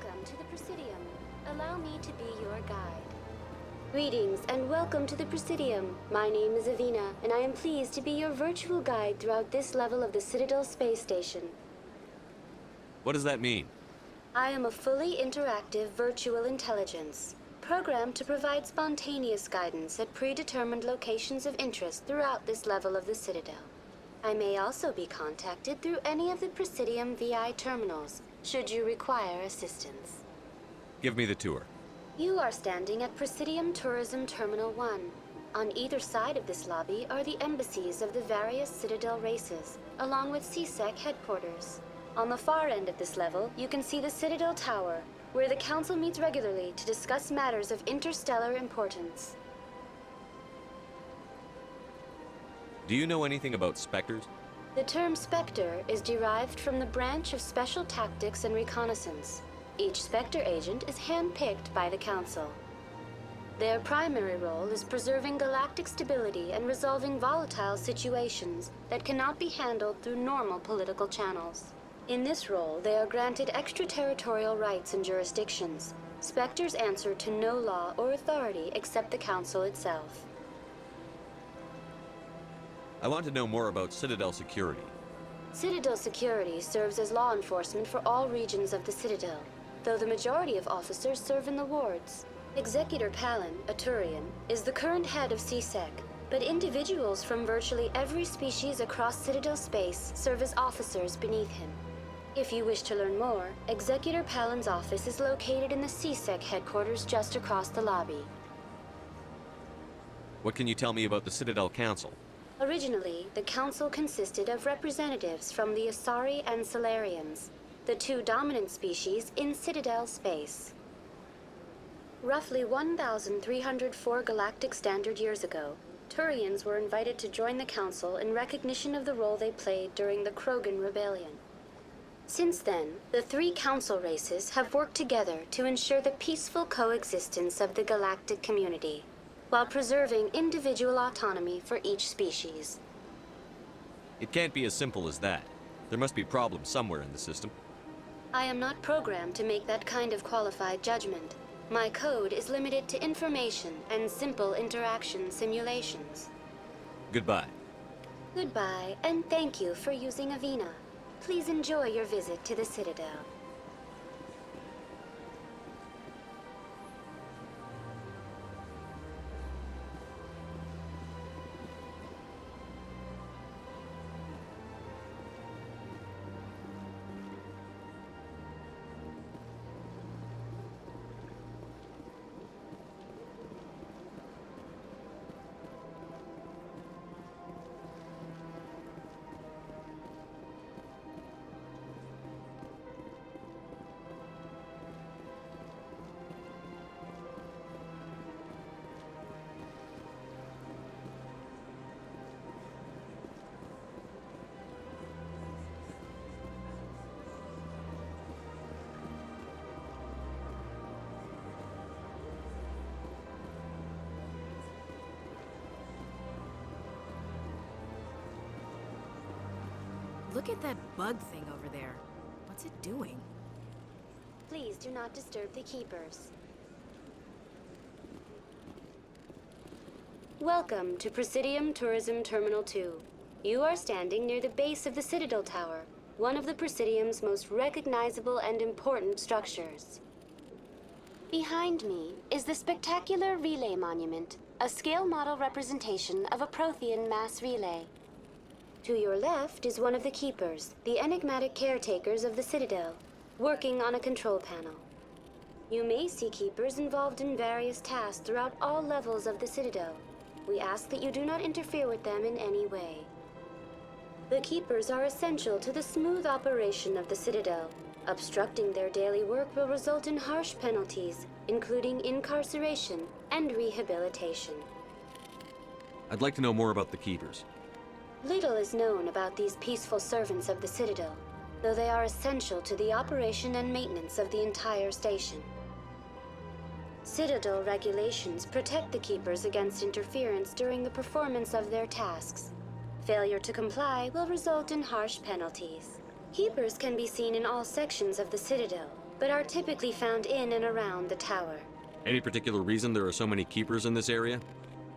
Welcome to the Presidium. Allow me to be your guide. Greetings and welcome to the Presidium. My name is Avina, and I am pleased to be your virtual guide throughout this level of the Citadel space station. What does that mean? I am a fully interactive virtual intelligence, programmed to provide spontaneous guidance at predetermined locations of interest throughout this level of the Citadel. I may also be contacted through any of the Presidium VI terminals, should you require assistance. Give me the tour. You are standing at Presidium Tourism Terminal 1. On either side of this lobby are the embassies of the various Citadel races, along with CSEC headquarters. On the far end of this level, you can see the Citadel Tower, where the Council meets regularly to discuss matters of interstellar importance. Do you know anything about specters? The term Spectre is derived from the branch of Special Tactics and Reconnaissance. Each Spectre agent is handpicked by the Council. Their primary role is preserving galactic stability and resolving volatile situations that cannot be handled through normal political channels. In this role, they are granted extraterritorial rights and jurisdictions. Spectres answer to no law or authority except the Council itself. I want to know more about Citadel security. Citadel security serves as law enforcement for all regions of the Citadel, though the majority of officers serve in the wards. Executor Palin, a Turian, is the current head of CSEC, but individuals from virtually every species across Citadel space serve as officers beneath him. If you wish to learn more, Executor Palin's office is located in the CSEC headquarters just across the lobby. What can you tell me about the Citadel Council? Originally, the Council consisted of representatives from the Asari and Solarians, the two dominant species in Citadel space. Roughly 1,304 galactic standard years ago, Turians were invited to join the Council in recognition of the role they played during the Krogan Rebellion. Since then, the three Council races have worked together to ensure the peaceful coexistence of the galactic community, while preserving individual autonomy for each species. It can't be as simple as that. There must be problems somewhere in the system. I am not programmed to make that kind of qualified judgment. My code is limited to information and simple interaction simulations. Goodbye. Goodbye, and thank you for using Avina. Please enjoy your visit to the Citadel. Look at that bug thing over there. What's it doing? Please do not disturb the keepers. Welcome to Presidium Tourism Terminal 2. You are standing near the base of the Citadel Tower, one of the Presidium's most recognizable and important structures. Behind me is the spectacular Relay Monument, a scale model representation of a Prothean mass relay. To your left is one of the keepers, the enigmatic caretakers of the Citadel, working on a control panel. You may see keepers involved in various tasks throughout all levels of the Citadel. We ask that you do not interfere with them in any way. The keepers are essential to the smooth operation of the Citadel. Obstructing their daily work will result in harsh penalties, including incarceration and rehabilitation. I'd like to know more about the Keepers. Little is known about these peaceful servants of the Citadel, though they are essential to the operation and maintenance of the entire station. Citadel regulations protect the Keepers against interference during the performance of their tasks. Failure to comply will result in harsh penalties. Keepers can be seen in all sections of the Citadel, but are typically found in and around the tower. Any particular reason there are so many keepers in this area?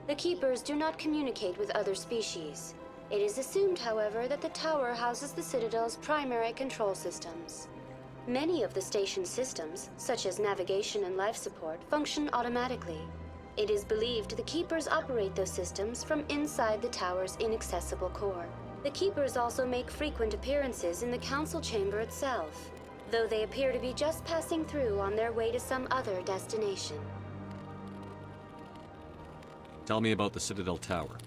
The keepers do not communicate with other species. It is assumed, however, that the tower houses the Citadel's primary control systems. Many of the station's systems, such as navigation and life support, function automatically. It is believed the keepers operate those systems from inside the tower's inaccessible core. The keepers also make frequent appearances in the council chamber itself, though they appear to be just passing through on their way to some other destination. Tell me about the Citadel Tower.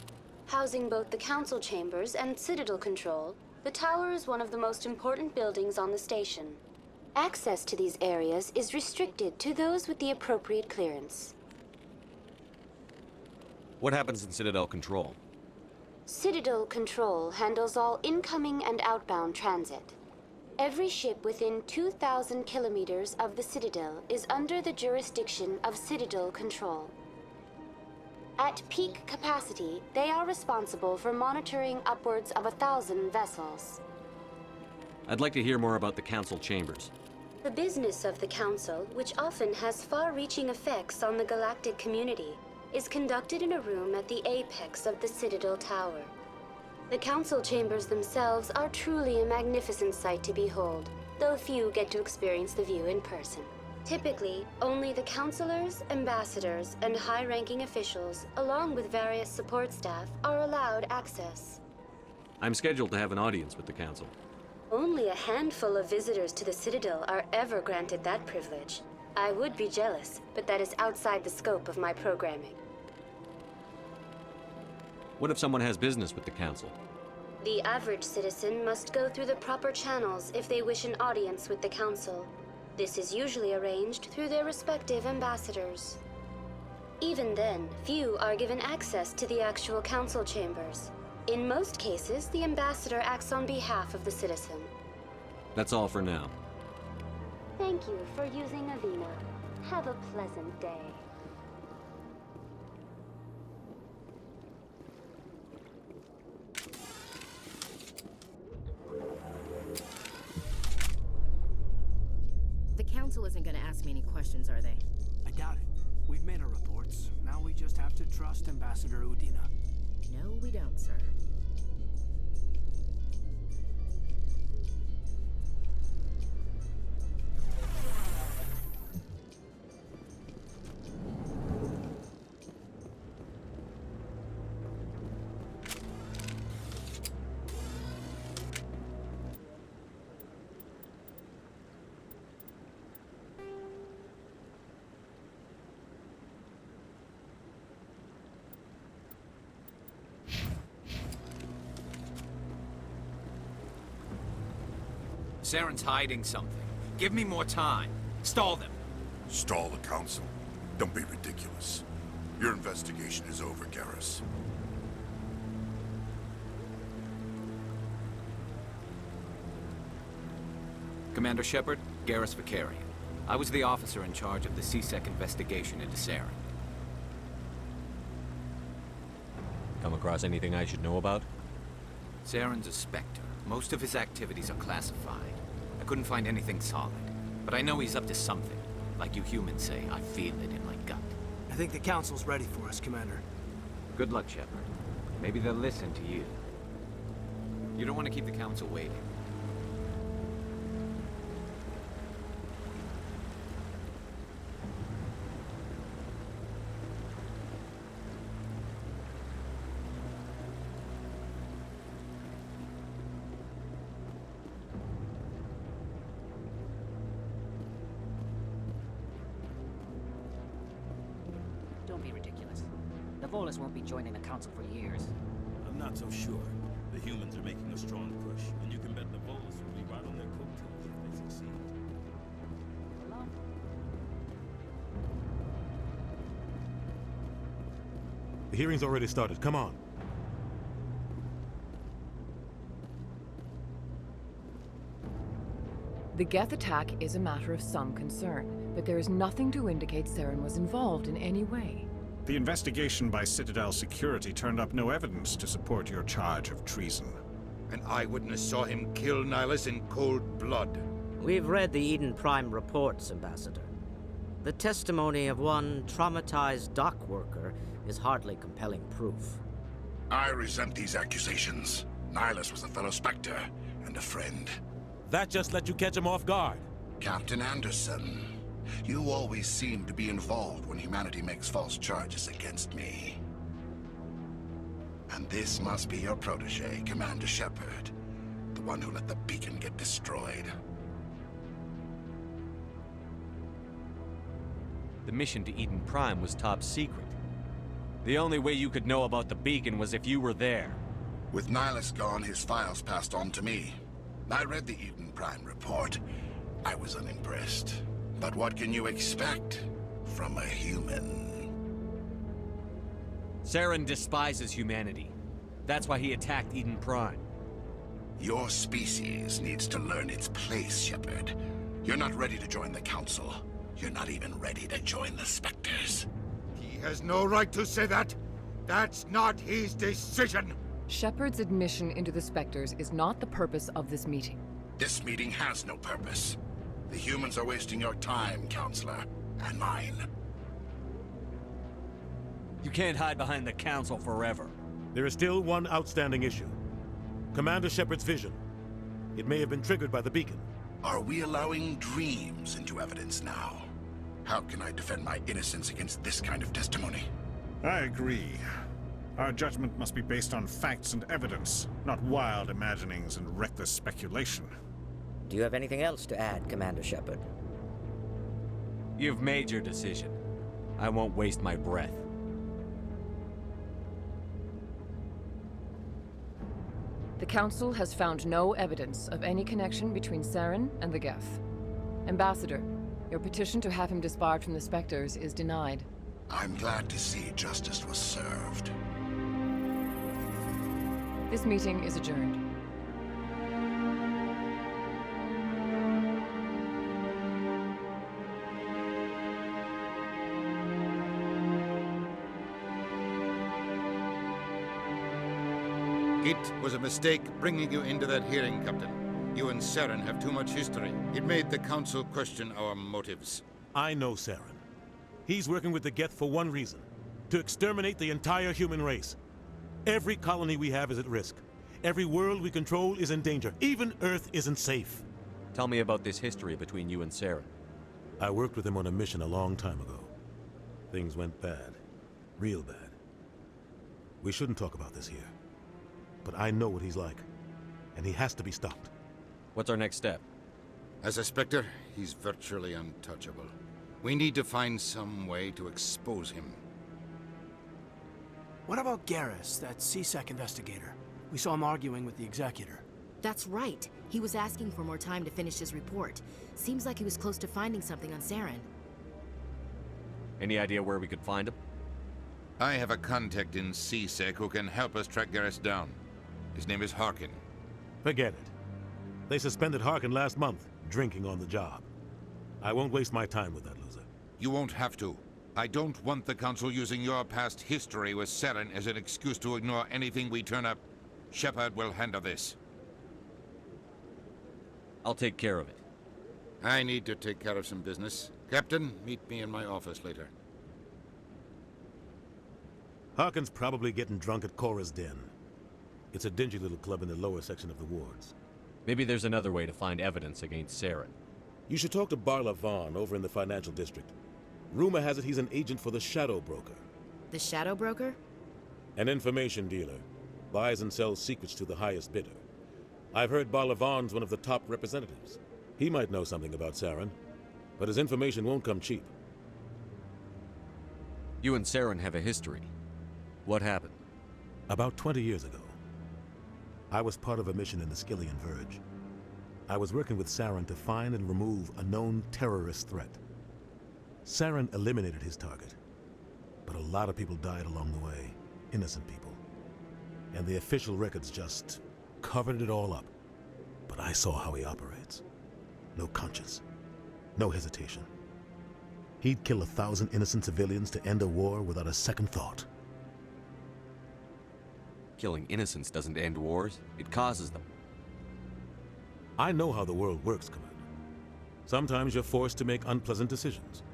Housing both the council chambers and Citadel control, the tower is one of the most important buildings on the station. Access to these areas is restricted to those with the appropriate clearance. What happens in Citadel Control? Citadel Control handles all incoming and outbound transit. Every ship within 2,000 kilometers of the Citadel is under the jurisdiction of Citadel Control. At peak capacity, they are responsible for monitoring upwards of 1,000 vessels. I'd like to hear more about the council chambers. The business of the Council, which often has far-reaching effects on the galactic community, is conducted in a room at the apex of the Citadel Tower. The Council chambers themselves are truly a magnificent sight to behold, though few get to experience the view in person. Typically, only the councilors, ambassadors, and high-ranking officials, along with various support staff, are allowed access. I'm scheduled to have an audience with the council. Only a handful of visitors to the Citadel are ever granted that privilege. I would be jealous, but that is outside the scope of my programming. What if someone has business with the council? The average citizen must go through the proper channels if they wish an audience with the council. This is usually arranged through their respective ambassadors. Even then, few are given access to the actual council chambers. In most cases, the ambassador acts on behalf of the citizen. That's all for now. Thank you for using Avina. Have a pleasant day. The council isn't gonna ask me any questions, are they? I doubt it. We've made our reports. Now we just have to trust Ambassador Udina. No, we don't, sir. Saren's hiding something. Give me more time. Stall them. Stall the council? Don't be ridiculous. Your investigation is over, Garrus. Commander Shepard, Garrus Vicarian. I was the officer in charge of the C-Sec investigation into Saren. Come across anything I should know about? Saren's a Spectre. Most of his activities are classified. I couldn't find anything solid. But I know he's up to something. Like you humans say, I feel it in my gut. I think the council's ready for us, Commander. Good luck, Shepard. Maybe they'll listen to you. You don't want to keep the council waiting. Don't be ridiculous. The Volus won't be joining the Council for years. I'm not so sure. The humans are making a strong push, and you can bet the Volus will be right on their coattails if they succeed. The hearing's already started. Come on. The Geth attack is a matter of some concern, but there is nothing to indicate Saren was involved in any way. The investigation by Citadel Security turned up no evidence to support your charge of treason. An eyewitness saw him kill Nihilus in cold blood. We've read the Eden Prime reports, Ambassador. The testimony of one traumatized dock worker is hardly compelling proof. I resent these accusations. Nihilus was a fellow Spectre and a friend. That just let you catch him off guard. Captain Anderson, you always seem to be involved when humanity makes false charges against me. And this must be your protege, Commander Shepard, the one who let the beacon get destroyed. The mission to Eden Prime was top secret. The only way you could know about the beacon was if you were there. With Nihilus gone, his files passed on to me. I read the Eden Prime report. I was unimpressed. But what can you expect from a human? Saren despises humanity. That's why he attacked Eden Prime. Your species needs to learn its place, Shepard. You're not ready to join the Council. You're not even ready to join the Spectres. He has no right to say that. That's not his decision. Shepard's admission into the Spectres is not the purpose of this meeting. This meeting has no purpose. The humans are wasting your time, Counselor, and mine. You can't hide behind the Council forever. There is still one outstanding issue. Commander Shepard's vision. It may have been triggered by the beacon. Are we allowing dreams into evidence now? How can I defend my innocence against this kind of testimony? I agree. Our judgment must be based on facts and evidence, not wild imaginings and reckless speculation. Do you have anything else to add, Commander Shepard? You've made your decision. I won't waste my breath. The Council has found no evidence of any connection between Saren and the Geth. Ambassador, your petition to have him disbarred from the Spectres is denied. I'm glad to see justice was served. This meeting is adjourned. It was a mistake bringing you into that hearing, Captain. You and Saren have too much history. It made the Council question our motives. I know Saren. He's working with the Geth for one reason. To exterminate the entire human race. Every colony we have is at risk. Every world we control is in danger. Even Earth isn't safe. Tell me about this history between you and Saren. I worked with him on a mission a long time ago. Things went bad. Real bad. We shouldn't talk about this here. But I know what he's like. And he has to be stopped. What's our next step? As a Spectre, he's virtually untouchable. We need to find some way to expose him. What about Garrus, that CSEC investigator? We saw him arguing with the Executor. That's right. He was asking for more time to finish his report. Seems like he was close to finding something on Saren. Any idea where we could find him? I have a contact in CSEC who can help us track Garrus down. His name is Harkin. Forget it. They suspended Harkin last month, drinking on the job. I won't waste my time with that loser. You won't have to. I don't want the Council using your past history with Saren as an excuse to ignore anything we turn up. Shepard will handle this. I'll take care of it. I need to take care of some business. Captain, meet me in my office later. Harkin's probably getting drunk at Cora's Den. It's a dingy little club in the lower section of the wards. Maybe there's another way to find evidence against Saren. You should talk to Barla Vaughn over in the financial district. Rumor has it he's an agent for the Shadow Broker. The Shadow Broker? An information dealer. Buys and sells secrets to the highest bidder. I've heard Barla Vaughn's one of the top representatives. He might know something about Saren, but his information won't come cheap. You and Saren have a history. What happened? About 20 years ago, I was part of a mission in the Skillian Verge. I was working with Saren to find and remove a known terrorist threat. Saren eliminated his target, but a lot of people died along the way, innocent people. And the official records just covered it all up. But I saw how he operates. No conscience, no hesitation. He'd kill 1,000 innocent civilians to end a war without a second thought. Killing innocents doesn't end wars, it causes them. I know how the world works, Commander. Sometimes you're forced to make unpleasant decisions,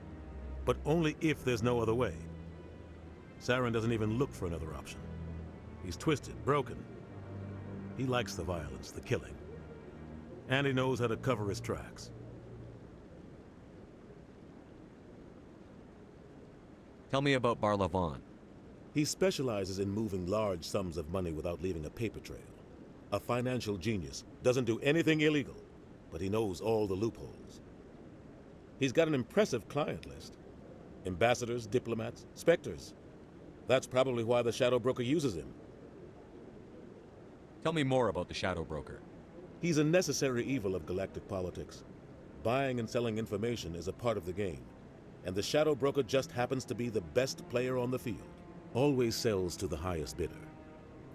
but only if there's no other way. Saren doesn't even look for another option. He's twisted, broken. He likes the violence, the killing. And he knows how to cover his tracks. Tell me about Barlavon. He specializes in moving large sums of money without leaving a paper trail. A financial genius, doesn't do anything illegal, but he knows all the loopholes. He's got an impressive client list. Ambassadors, diplomats, specters. That's probably why the Shadow Broker uses him. Tell me more about the Shadow Broker. He's a necessary evil of galactic politics. Buying and selling information is a part of the game, and the Shadow Broker just happens to be the best player on the field. Always sells to the highest bidder.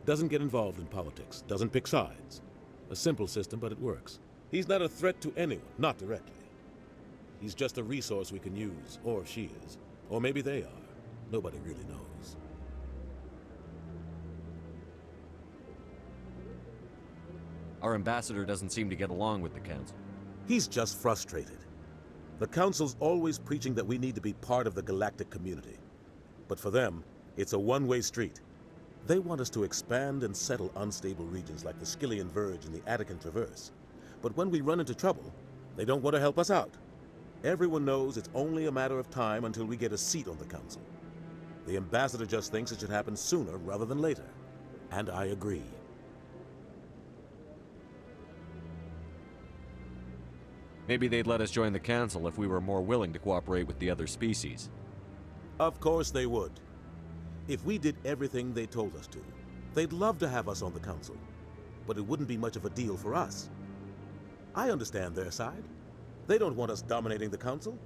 Doesn't get involved in politics, doesn't pick sides. A simple system, but it works. He's not a threat to anyone, not directly. He's just a resource we can use, or she is. Or maybe they are. Nobody really knows. Our ambassador doesn't seem to get along with the Council. He's just frustrated. The Council's always preaching that we need to be part of the galactic community. But for them, it's a one-way street. They want us to expand and settle unstable regions like the Skillian Verge and the Attican Traverse. But when we run into trouble, they don't want to help us out. Everyone knows it's only a matter of time until we get a seat on the Council. The ambassador just thinks it should happen sooner rather than later. And I agree. Maybe they'd let us join the Council if we were more willing to cooperate with the other species. Of course they would. If we did everything they told us to, they'd love to have us on the Council. But it wouldn't be much of a deal for us. I understand their side. They don't want us dominating the Council.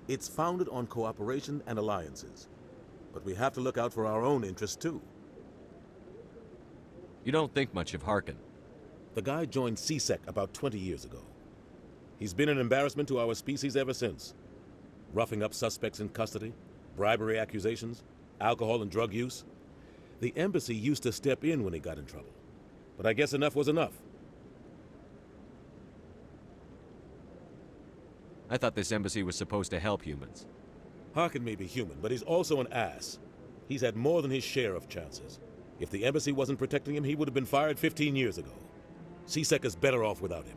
It's founded on cooperation and alliances. But we have to look out for our own interests, too. You don't think much of Harkin. The guy joined CSEC about 20 years ago. He's been an embarrassment to our species ever since. Roughing up suspects in custody, bribery accusations, alcohol and drug use. The embassy used to step in when he got in trouble. But I guess enough was enough. I thought this embassy was supposed to help humans. Harkin may be human, but he's also an ass. He's had more than his share of chances. If the embassy wasn't protecting him, he would have been fired 15 years ago. CSEC is better off without him.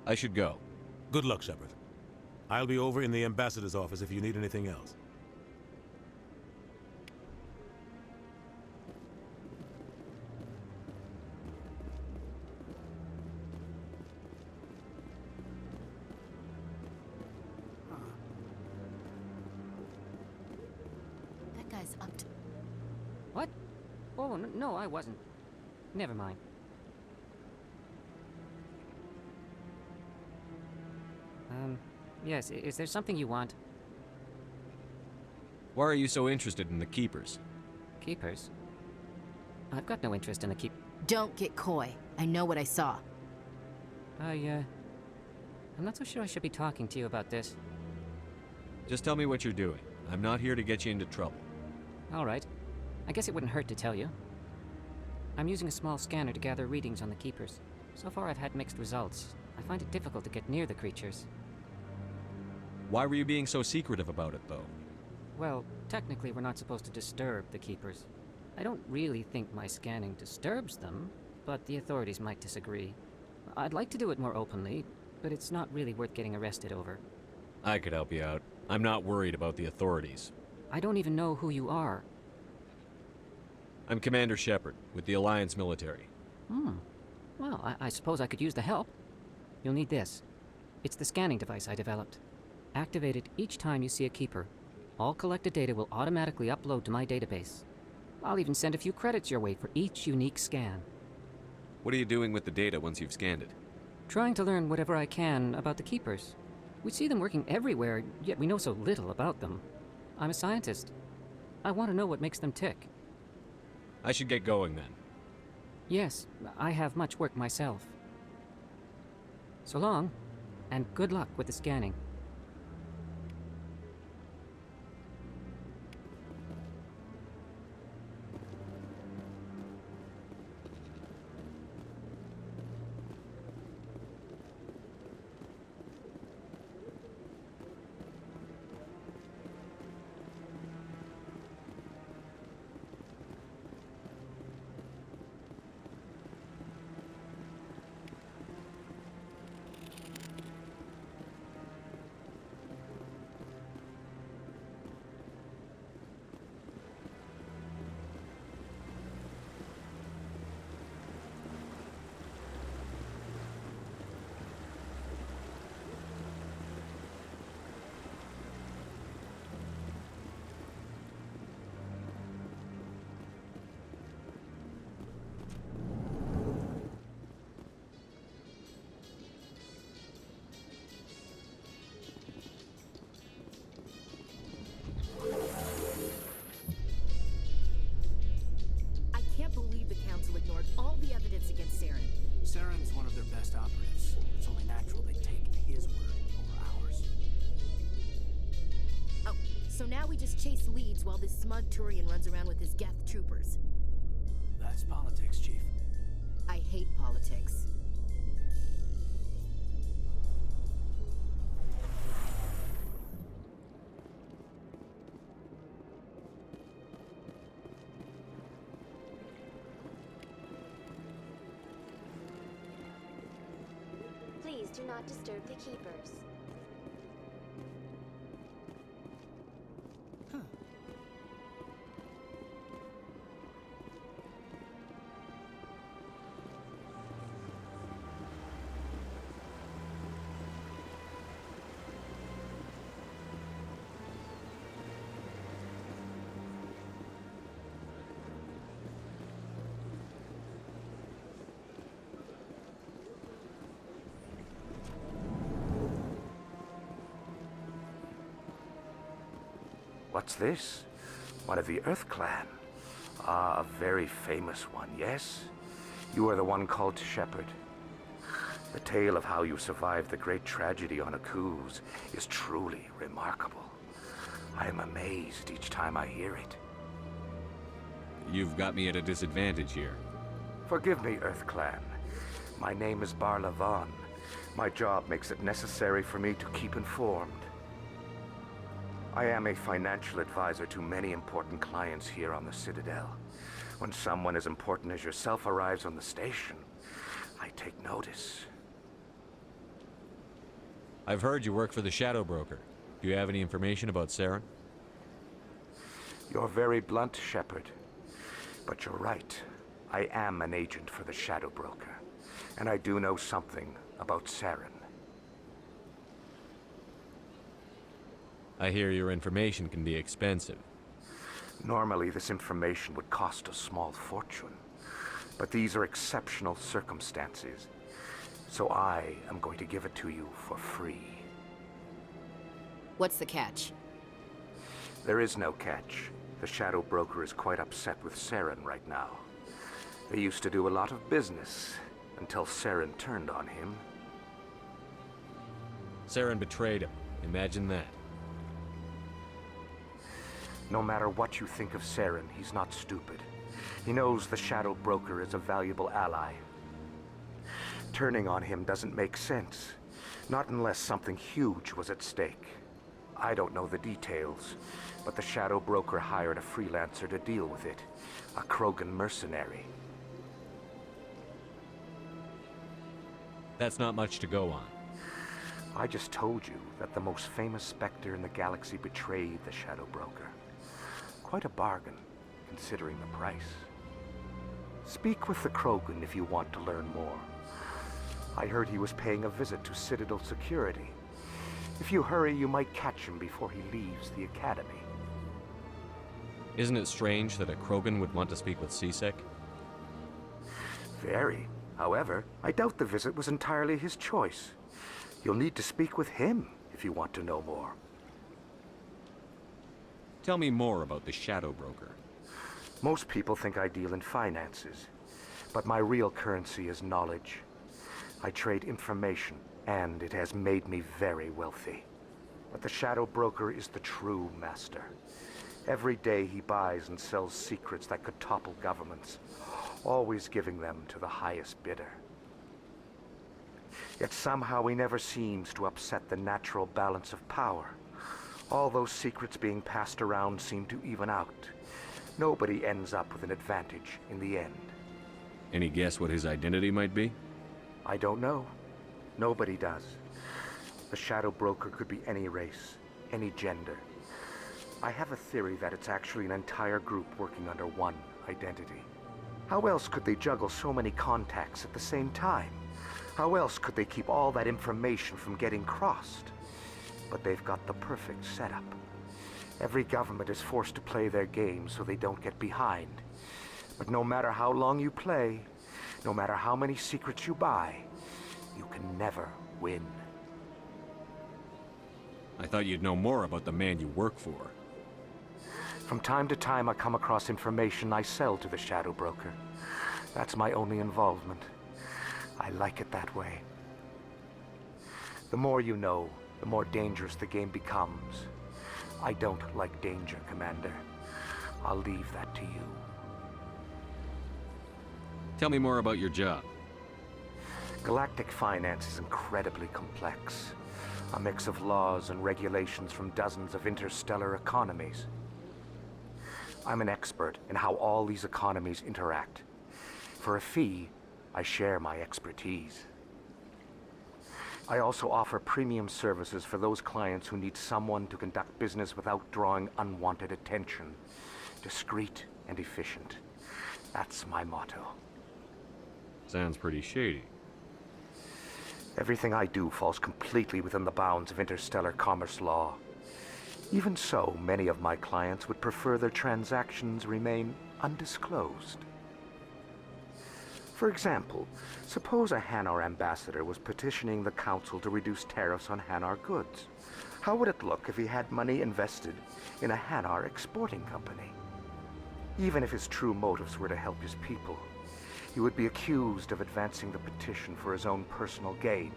I should go. Good luck, Shepard. I'll be over in the ambassador's office if you need anything else. That guy's up to... What? Oh, no, I wasn't. Never mind. Yes, is there something you want? Why are you so interested in the Keepers? Keepers? I've got no interest in the keep... Don't get coy. I know what I saw. I'm not so sure I should be talking to you about this. Just tell me what you're doing. I'm not here to get you into trouble. All right. I guess it wouldn't hurt to tell you. I'm using a small scanner to gather readings on the Keepers. So far I've had mixed results. I find it difficult to get near the creatures. Why were you being so secretive about it, though? Well, technically we're not supposed to disturb the Keepers. I don't really think my scanning disturbs them, but the authorities might disagree. I'd like to do it more openly, but it's not really worth getting arrested over. I could help you out. I'm not worried about the authorities. I don't even know who you are. I'm Commander Shepard, with the Alliance military. Well, I suppose I could use the help. You'll need this. It's the scanning device I developed. Activate it each time you see a Keeper. All collected data will automatically upload to my database. I'll even send a few credits your way for each unique scan. What are you doing with the data once you've scanned it? Trying to learn whatever I can about the Keepers. We see them working everywhere, yet we know so little about them. I'm a scientist. I want to know what makes them tick. I should get going then. Yes, I have much work myself. So long, and good luck with the scanning. chase leads while this smug Turian runs around with his Geth troopers. That's politics, Chief. I hate politics. Please do not disturb the keepers. What's this? One of the Earth Clan. Ah, a very famous one, yes? You are the one called Shepherd. The tale of how you survived the great tragedy on Akuz is truly remarkable. I am amazed each time I hear it. You've got me at a disadvantage here. Forgive me, Earth Clan. My name is Barla Vaughn. My job makes it necessary for me to keep informed. I am a financial advisor to many important clients here on the Citadel. When someone as important as yourself arrives on the station, I take notice. I've heard you work for the Shadow Broker. Do you have any information about Saren? You're very blunt, Shepherd. But you're right. I am an agent for the Shadow Broker. And I do know something about Saren. I hear your information can be expensive. Normally, this information would cost a small fortune. But these are exceptional circumstances. So I am going to give it to you for free. What's the catch? There is no catch. The Shadow Broker is quite upset with Saren right now. They used to do a lot of business until Saren turned on him. Saren betrayed him. Imagine that. No matter what you think of Saren, he's not stupid. He knows the Shadow Broker is a valuable ally. Turning on him doesn't make sense. Not unless something huge was at stake. I don't know the details, but the Shadow Broker hired a freelancer to deal with it. A Krogan mercenary. That's not much to go on. I just told you that the most famous Spectre in the galaxy betrayed the Shadow Broker. Quite a bargain, considering the price. Speak with the Krogan if you want to learn more. I heard he was paying a visit to Citadel security. If you hurry, you might catch him before he leaves the Academy. Isn't it strange that a Krogan would want to speak with C-Sec? Very. However, I doubt the visit was entirely his choice. You'll need to speak with him if you want to know more. Tell me more about the Shadow Broker. Most people think I deal in finances, but my real currency is knowledge. I trade information, and it has made me very wealthy. But the Shadow Broker is the true master. Every day he buys and sells secrets that could topple governments, always giving them to the highest bidder. Yet somehow he never seems to upset the natural balance of power. All those secrets being passed around seem to even out. Nobody ends up with an advantage in the end. Any guess what his identity might be? I don't know. Nobody does. The Shadow Broker could be any race, any gender. I have a theory that it's actually an entire group working under one identity. How else could they juggle so many contacts at the same time? How else could they keep all that information from getting crossed? But they've got the perfect setup. Every government is forced to play their game so they don't get behind. But no matter how long you play, no matter how many secrets you buy, you can never win. I thought you'd know more about the man you work for. From time to time, I come across information I sell to the Shadow Broker. That's my only involvement. I like it that way. The more you know, the more dangerous the game becomes. I don't like danger, Commander. I'll leave that to you. Tell me more about your job. Galactic finance is incredibly complex. A mix of laws and regulations from dozens of interstellar economies. I'm an expert in how all these economies interact. For a fee, I share my expertise. I also offer premium services for those clients who need someone to conduct business without drawing unwanted attention. Discreet and efficient. That's my motto. Sounds pretty shady. Everything I do falls completely within the bounds of interstellar commerce law. Even so, many of my clients would prefer their transactions remain undisclosed. For example, suppose a Hanar ambassador was petitioning the Council to reduce tariffs on Hanar goods. How would it look if he had money invested in a Hanar exporting company? Even if his true motives were to help his people, he would be accused of advancing the petition for his own personal gain.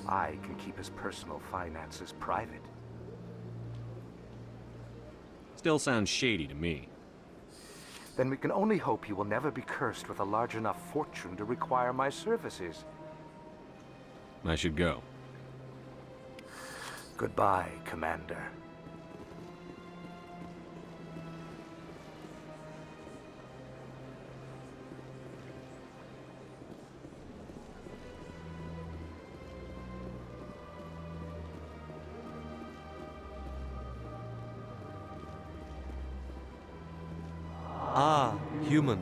I can keep his personal finances private. Still sounds shady to me. Then we can only hope he will never be cursed with a large enough fortune to require my services. I should go. Goodbye, Commander. Ah, human.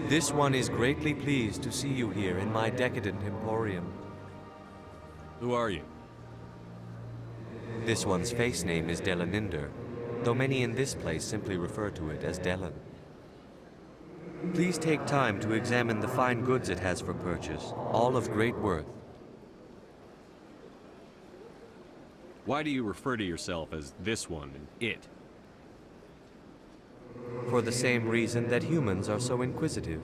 This one is greatly pleased to see you here in my decadent emporium. Who are you? This one's face name is Delaninder, though many in this place simply refer to it as Delan. Please take time to examine the fine goods it has for purchase, all of great worth. Why do you refer to yourself as this one and it? For the same reason that humans are so inquisitive.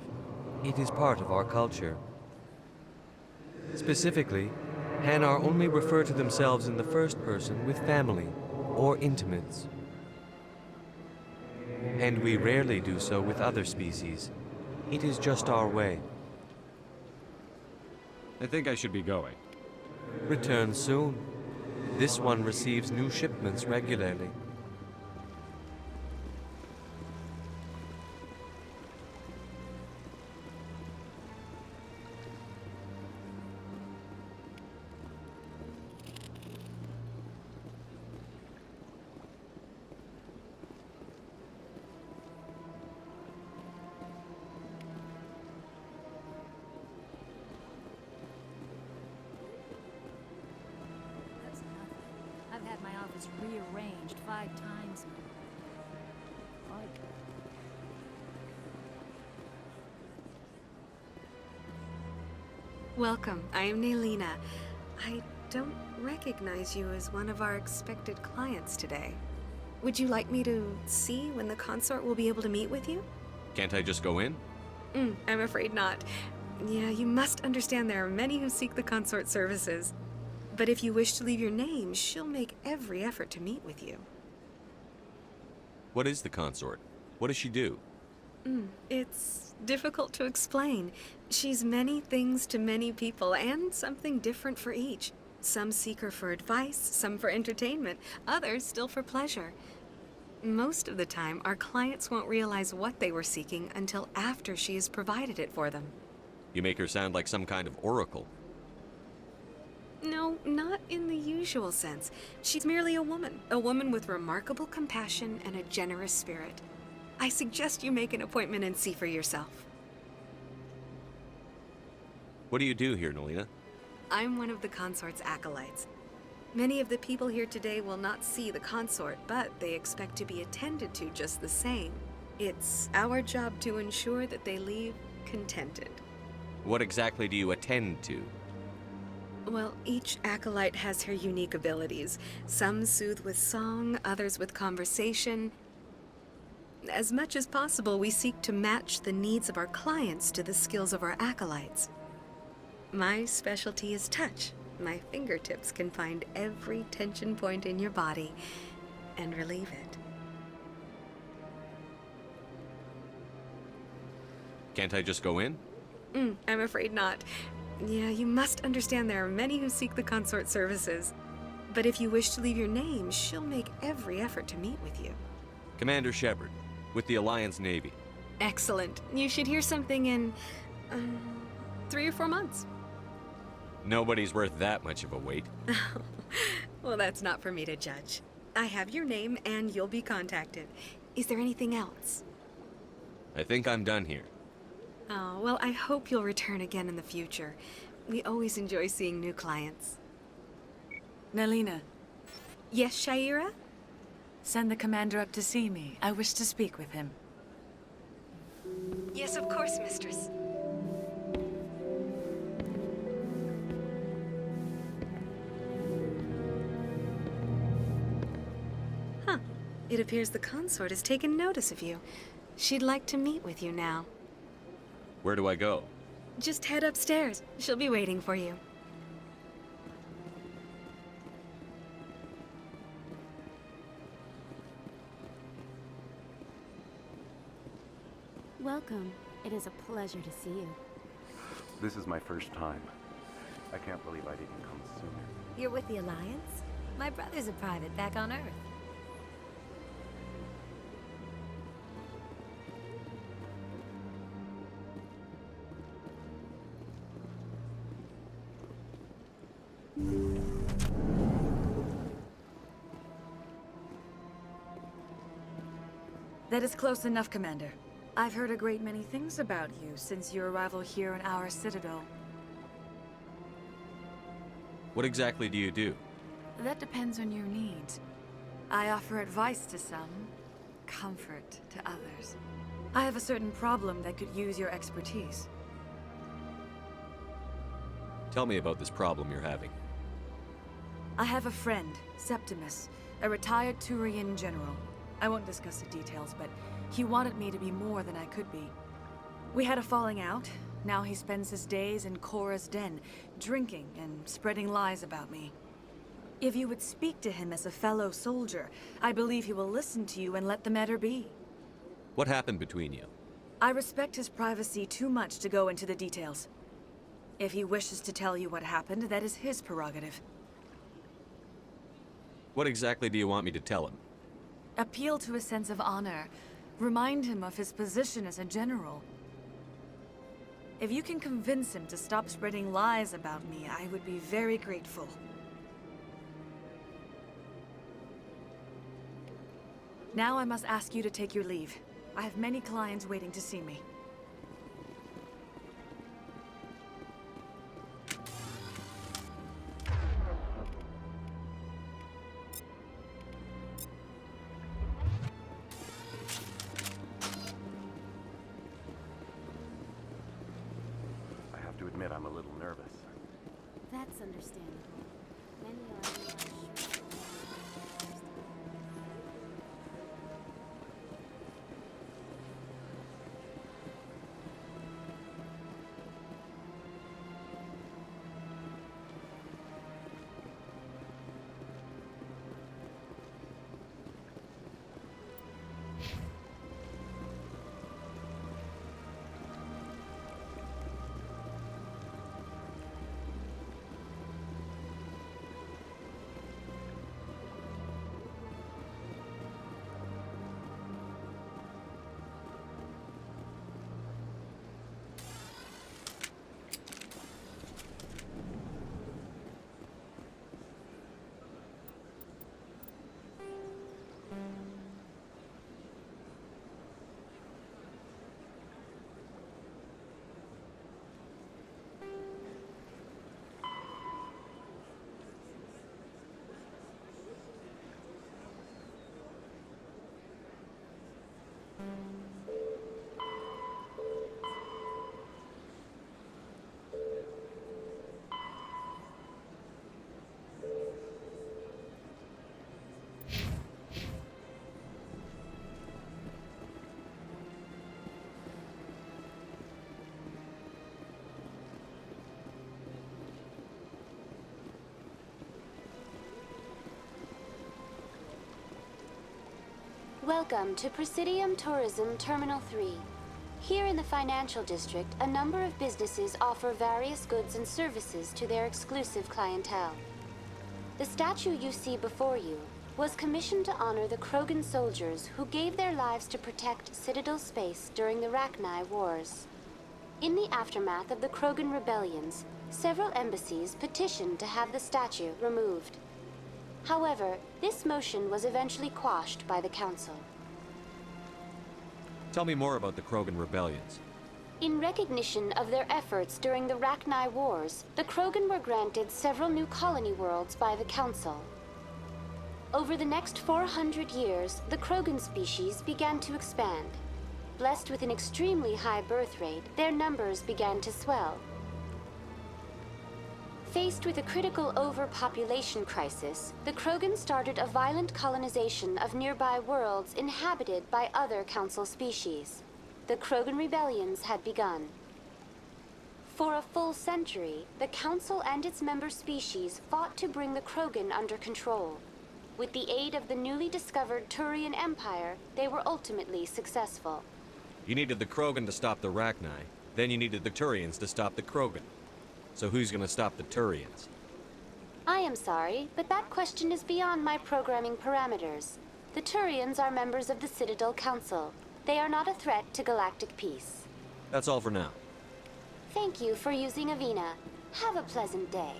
It is part of our culture. Specifically, Hanar only refer to themselves in the first person with family or intimates. And we rarely do so with other species. It is just our way. I think I should be going. Return soon. This one receives new shipments regularly. I've had my office rearranged 5 times. Welcome, I am Naylina. I don't recognize you as one of our expected clients today. Would you like me to see when the consort will be able to meet with you? Can't I just go in? I'm afraid not. Yeah, you must understand there are many who seek the consort services. But if you wish to leave your name, she'll make every effort to meet with you. What is the consort? What does she do? It's difficult to explain. She's many things to many people, and something different for each. Some seek her for advice, some for entertainment, others still for pleasure. Most of the time, our clients won't realize what they were seeking until after she has provided it for them. You make her sound like some kind of oracle. No, not in the usual sense. She's merely a woman with remarkable compassion and a generous spirit. I suggest you make an appointment and see for yourself. What do you do here, Naylina? I'm one of the consort's acolytes. Many of the people here today will not see the consort, but they expect to be attended to just the same. It's our job to ensure that they leave contented. What exactly do you attend to? Well, each acolyte has her unique abilities. Some soothe with song, others with conversation. As much as possible, we seek to match the needs of our clients to the skills of our acolytes. My specialty is touch. My fingertips can find every tension point in your body. and relieve it. Can't I just go in? I'm afraid not. Yeah, you must understand there are many who seek the consort services. But if you wish to leave your name, she'll make every effort to meet with you. Commander Shepard, with the Alliance Navy. Excellent. You should hear something in 3 or 4 months. Nobody's worth that much of a wait. Well, that's not for me to judge. I have your name and you'll be contacted. Is there anything else? I think I'm done here. Oh, well, I hope you'll return again in the future. We always enjoy seeing new clients. Nelina. Yes, Shaira? Send the commander up to see me. I wish to speak with him. Yes, of course, mistress. Huh. It appears the consort has taken notice of you. She'd like to meet with you now. Where do I go? Just head upstairs. She'll be waiting for you. Welcome. It is a pleasure to see you. This is my first time. I can't believe I didn't come sooner. You're with the Alliance? My brother's a private back on Earth. That is close enough, Commander. I've heard a great many things about you since your arrival here in our citadel. What exactly do you do? That depends on your needs. I offer advice to some, comfort to others. I have a certain problem that could use your expertise. Tell me about this problem you're having. I have a friend, Septimus, a retired Turian general. I won't discuss the details, but he wanted me to be more than I could be. We had a falling out. Now he spends his days in Korra's den, drinking and spreading lies about me. If you would speak to him as a fellow soldier, I believe he will listen to you and let the matter be. What happened between you? I respect his privacy too much to go into the details. If he wishes to tell you what happened, that is his prerogative. What exactly do you want me to tell him? Appeal to his sense of honor. Remind him of his position as a general. If you can convince him to stop spreading lies about me, I would be very grateful. Now I must ask you to take your leave. I have many clients waiting to see me. I'm a little nervous. That's understandable. Many are. Welcome to Presidium Tourism Terminal 3. Here in the financial district, a number of businesses offer various goods and services to their exclusive clientele. The statue you see before you was commissioned to honor the Krogan soldiers who gave their lives to protect Citadel space during the Rachni Wars. In the aftermath of the Krogan rebellions, several embassies petitioned to have the statue removed. However, this motion was eventually quashed by the Council. Tell me more about the Krogan rebellions. In recognition of their efforts during the Rachni Wars, the Krogan were granted several new colony worlds by the Council. Over the next 400 years, the Krogan species began to expand. Blessed with an extremely high birth rate, their numbers began to swell. Faced with a critical overpopulation crisis, the Krogan started a violent colonization of nearby worlds inhabited by other Council species. The Krogan rebellions had begun. For a full century, the Council and its member species fought to bring the Krogan under control. With the aid of the newly discovered Turian Empire, they were ultimately successful. You needed the Krogan to stop the Rachni, then you needed the Turians to stop the Krogan. So who's gonna stop the Turians? I am sorry, but that question is beyond my programming parameters. The Turians are members of the Citadel Council. They are not a threat to galactic peace. That's all for now. Thank you for using Avina. Have a pleasant day.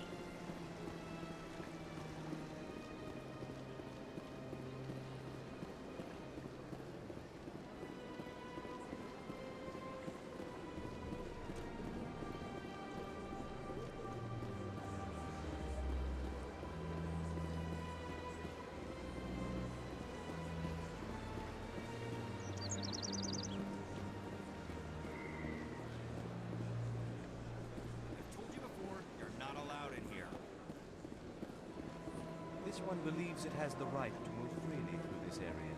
This one believes it has the right to move freely through this area.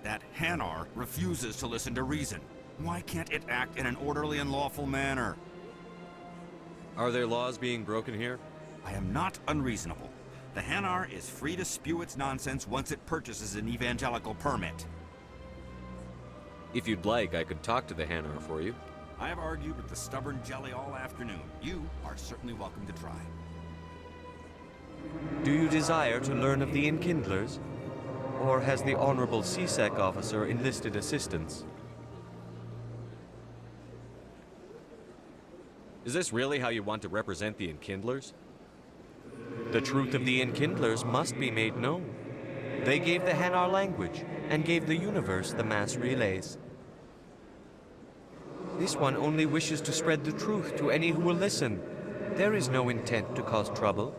That Hanar refuses to listen to reason. Why can't it act in an orderly and lawful manner? Are there laws being broken here? I am not unreasonable. The Hanar is free to spew its nonsense once it purchases an evangelical permit. If you'd like, I could talk to the Hanar for you. I have argued with the stubborn jelly all afternoon. You are certainly welcome to try. Do you desire to learn of the Enkindlers? Or has the Honorable CSEC officer enlisted assistance? Is this really how you want to represent the Enkindlers? The truth of the Enkindlers must be made known. They gave the Hanar language, and gave the universe the mass relays. This one only wishes to spread the truth to any who will listen. There is no intent to cause trouble.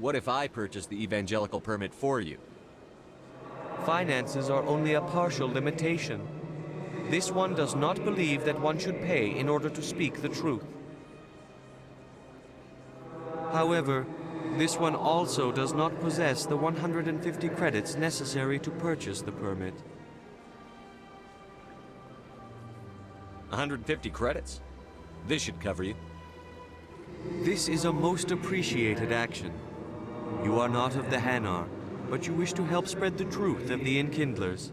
What if I purchase the evangelical permit for you? Finances are only a partial limitation. This one does not believe that one should pay in order to speak the truth. However, this one also does not possess the 150 credits necessary to purchase the permit. 150 credits? This should cover you. This is a most appreciated action. You are not of the Hanar, but you wish to help spread the truth of the Enkindlers.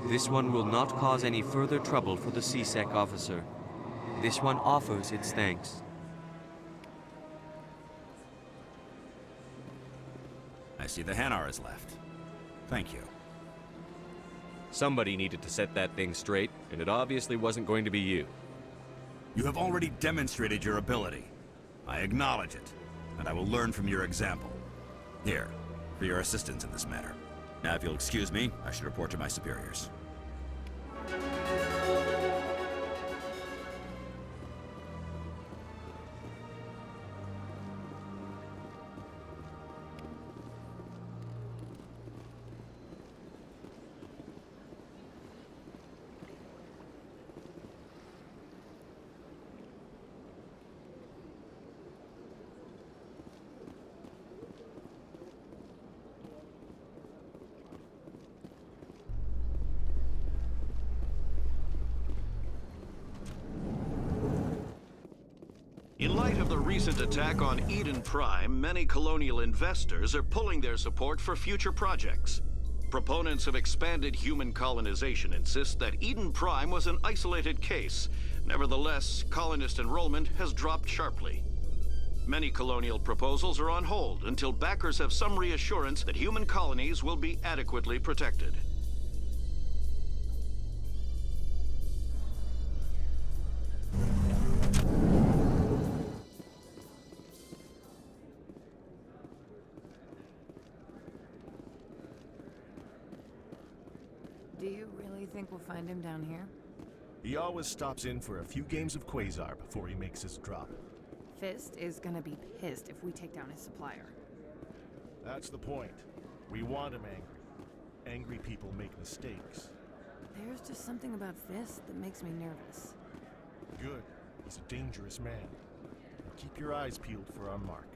This one will not cause any further trouble for the CSEC officer. This one offers its thanks. I see the Hanar is left. Thank you. Somebody needed to set that thing straight, and it obviously wasn't going to be you. You have already demonstrated your ability. I acknowledge it, and I will learn from your example. Here, for your assistance in this matter. Now, if you'll excuse me, I should report to my superiors. light of the recent attack on Eden Prime, many colonial investors are pulling their support for future projects. Proponents of expanded human colonization insist that Eden Prime was an isolated case. Nevertheless, colonist enrollment has dropped sharply. Many colonial proposals are on hold until backers have some reassurance that human colonies will be adequately protected. Do you really think we'll find him down here? He always stops in for a few games of Quasar before he makes his drop. Fist is gonna be pissed if we take down his supplier. That's the point. We want him angry. Angry people make mistakes. There's just something about Fist that makes me nervous. Good. He's a dangerous man. And keep your eyes peeled for our mark.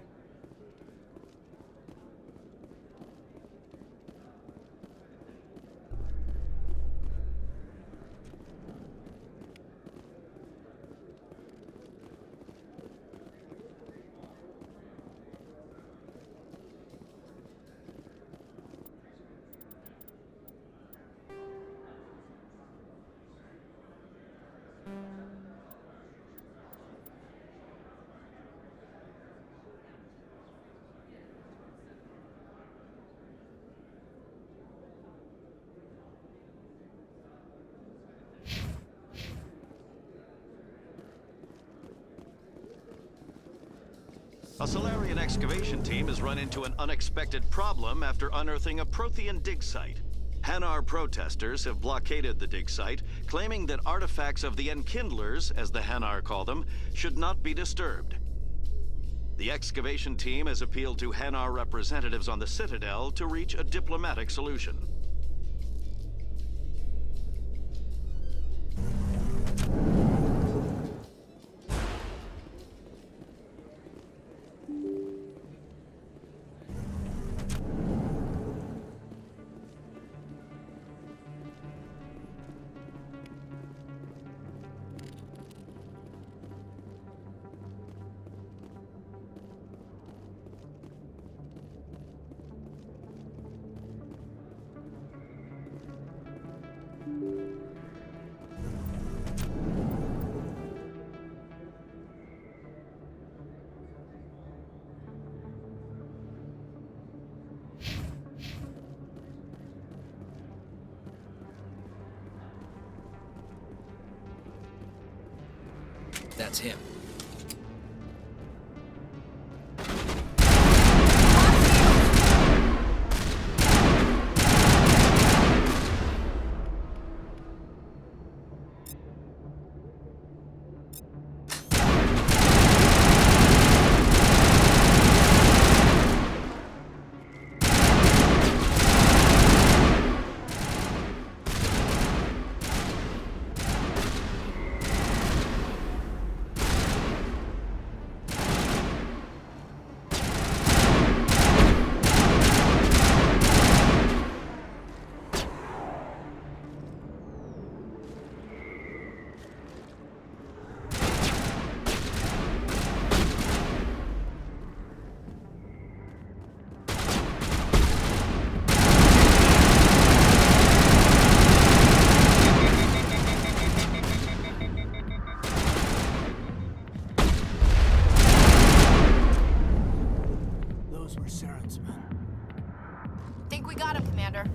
A Solarian excavation team has run into an unexpected problem after unearthing a Prothean dig site. Hanar protesters have blockaded the dig site, claiming that artifacts of the Enkindlers, as the Hanar call them, should not be disturbed. The excavation team has appealed to Hanar representatives on the Citadel to reach a diplomatic solution. That's him. Think we got him, Commander.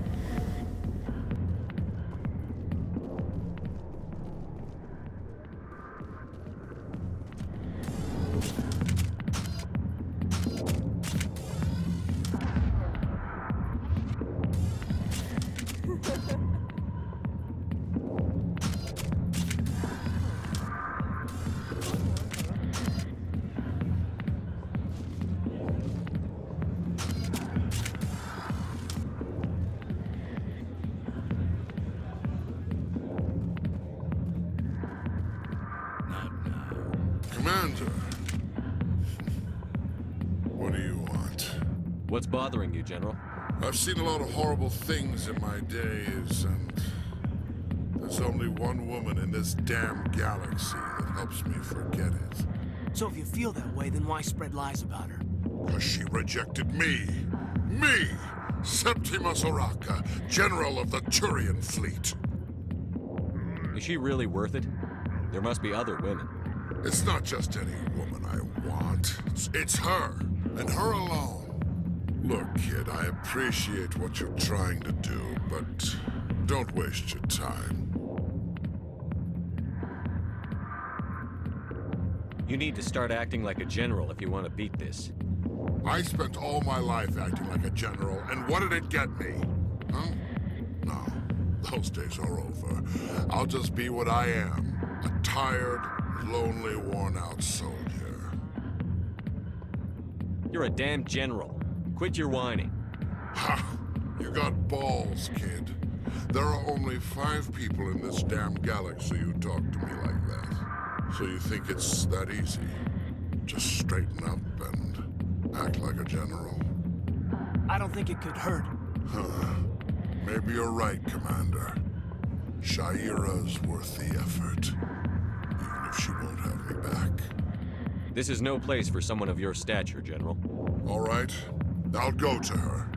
Commander, what do you want? What's bothering you, General? I've seen a lot of horrible things in my days, and there's only one woman in this damn galaxy that helps me forget it. So if you feel that way, then why spread lies about her? Because she rejected me. Me! Septimus Oraka, General of the Turian Fleet. Is she really worth it? There must be other women. It's not just any woman I want. It's her, and her alone. Look, kid, I appreciate what you're trying to do, but don't waste your time. You need to start acting like a general if you want to beat this. I spent all my life acting like a general, and what did it get me? Huh? No, those days are over. I'll just be what I am. A tired, lonely, worn-out soldier. You're a damn general. Quit your whining. Ha! You got balls, kid. There are only 5 people in this damn galaxy who talk to me like that. So you think it's that easy? Just straighten up and act like a general? I don't think it could hurt. Huh. Maybe you're right, Commander. Shaira's worth the effort. Even if she won't have me back. This is no place for someone of your stature, General. All right. I'll go to her.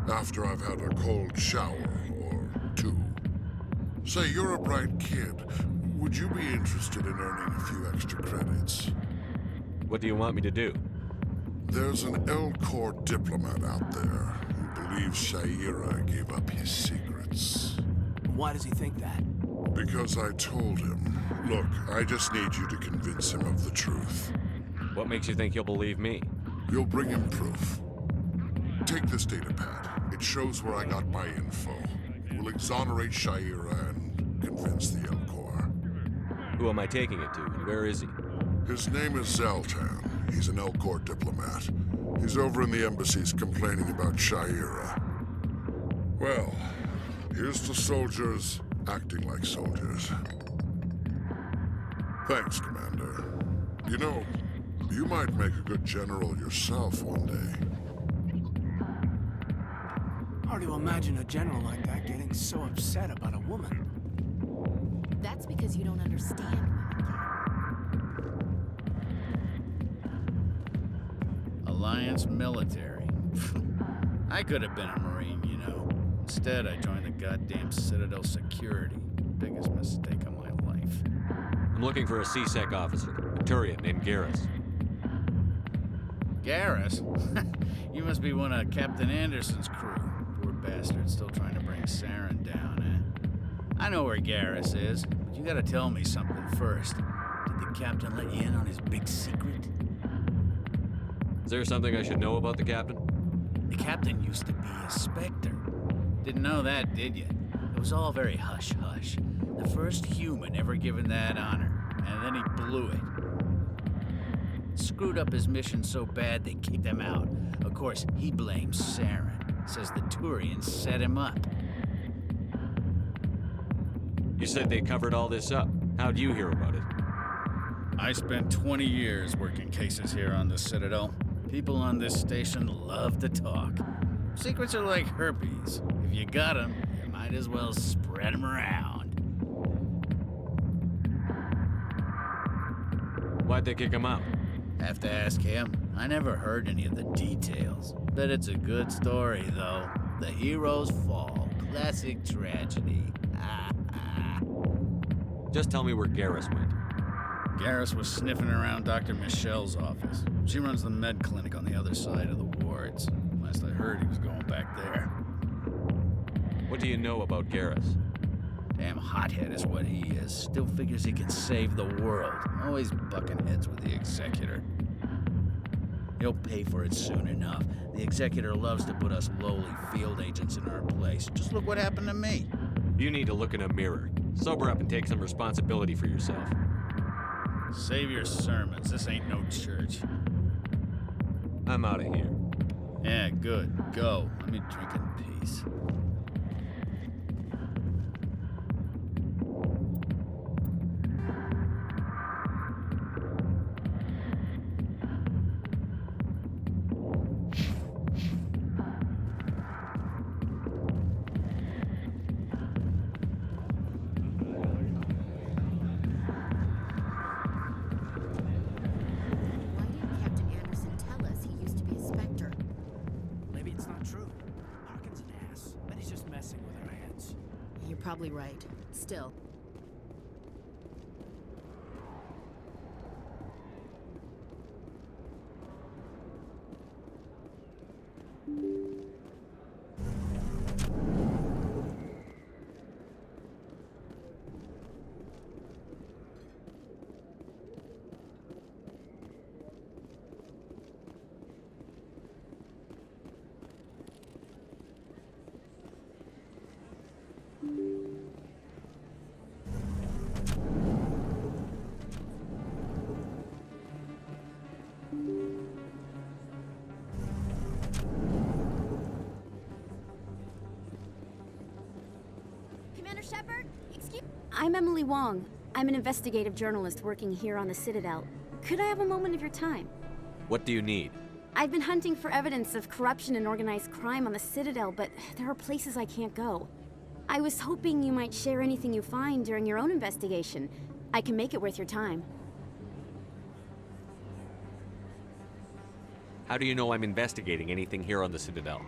After I've had a cold shower or 2. Say, you're a bright kid. Would you be interested in earning a few extra credits? What do you want me to do? There's an Elcor diplomat out there who believes Shaira gave up his secrets. Why does he think that? Because I told him. Look, I just need you to convince him of the truth. What makes you think he'll believe me? You'll bring him proof. Take this data pad. It shows where I got my info. We'll exonerate Shaira and convince the Elcor. Who am I taking it to, and where is he? His name is Zoltan. He's an Elcor diplomat. He's over in the embassies complaining about Shaira. Well, here's to soldiers acting like soldiers. Thanks, Commander. You know, you might make a good general yourself one day. Hard to imagine a general like that getting so upset about a woman. That's because you don't understand women. Alliance military. I could have been a Marine, you know. Instead, I joined the goddamn Citadel security. Biggest mistake of my life. I'm looking for a C-Sec officer, a Turian named Garrus. Garrus? You must be one of Captain Anderson's crew. Poor bastard, still trying to bring Saren down, eh? I know where Garrus is, but you gotta tell me something first. Did the captain let you in on his big secret? Is there something I should know about the captain? The captain used to be a Spectre. Didn't know that, did you? It was all very hush-hush. The first human ever given that honor, and then he blew it. Screwed up his mission so bad they kicked him out. Of course, he blames Saren. Says the Turians set him up. You said they covered all this up. How'd you hear about it? I spent 20 years working cases here on the Citadel. People on this station love to talk. Secrets are like herpes. If you got them, you might as well spread them around. Why'd they kick him out? Have to ask him. I never heard any of the details. Bet it's a good story, though. The heroes fall. Classic tragedy. Just tell me where Garrus went. Garrus was sniffing around Dr. Michelle's office. She runs the med clinic on the other side of the wards. Last I heard, he was going back there. What do you know about Garrus? Damn hothead is what he is. Still figures he can save the world. Always bucking heads with the Executor. He'll pay for it soon enough. The Executor loves to put us lowly field agents in our place. Just look what happened to me. You need to look in a mirror. Sober up and take some responsibility for yourself. Save your sermons. This ain't no church. I'm out of here. Yeah, good. Go. Let me drink in peace. probably right. Still. I'm Emily Wong. I'm an investigative journalist working here on the Citadel. Could I have a moment of your time? What do you need? I've been hunting for evidence of corruption and organized crime on the Citadel, but there are places I can't go. I was hoping you might share anything you find during your own investigation. I can make it worth your time. How do you know I'm investigating anything here on the Citadel?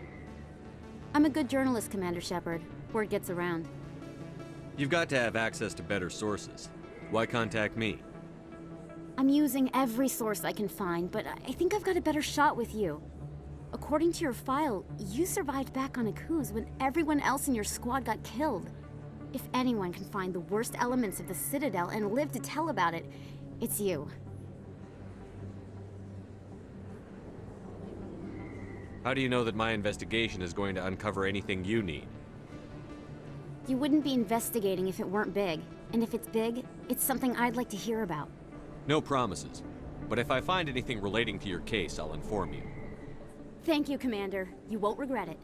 I'm a good journalist, Commander Shepard. Word gets around. You've got to have access to better sources. Why contact me? I'm using every source I can find, but I think I've got a better shot with you. According to your file, you survived back on Akuz when everyone else in your squad got killed. If anyone can find the worst elements of the Citadel and live to tell about it, it's you. How do you know that my investigation is going to uncover anything you need? You wouldn't be investigating if it weren't big. And if it's big, it's something I'd like to hear about. No promises. But if I find anything relating to your case, I'll inform you. Thank you, Commander. You won't regret it.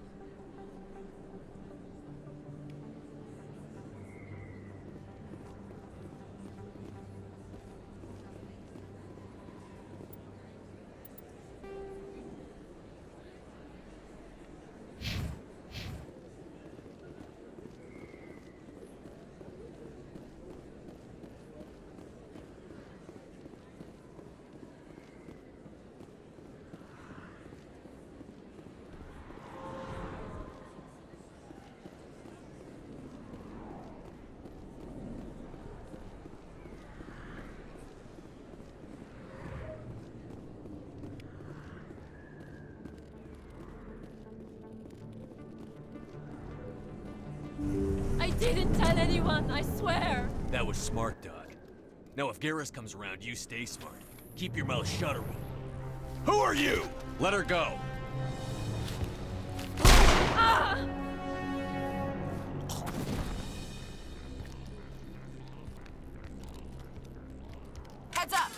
I didn't tell anyone, I swear! That was smart, Doug. Now if Garrus comes around, you stay smart. Keep your mouth shut, or Who are you? Let her go. Ah! Heads up!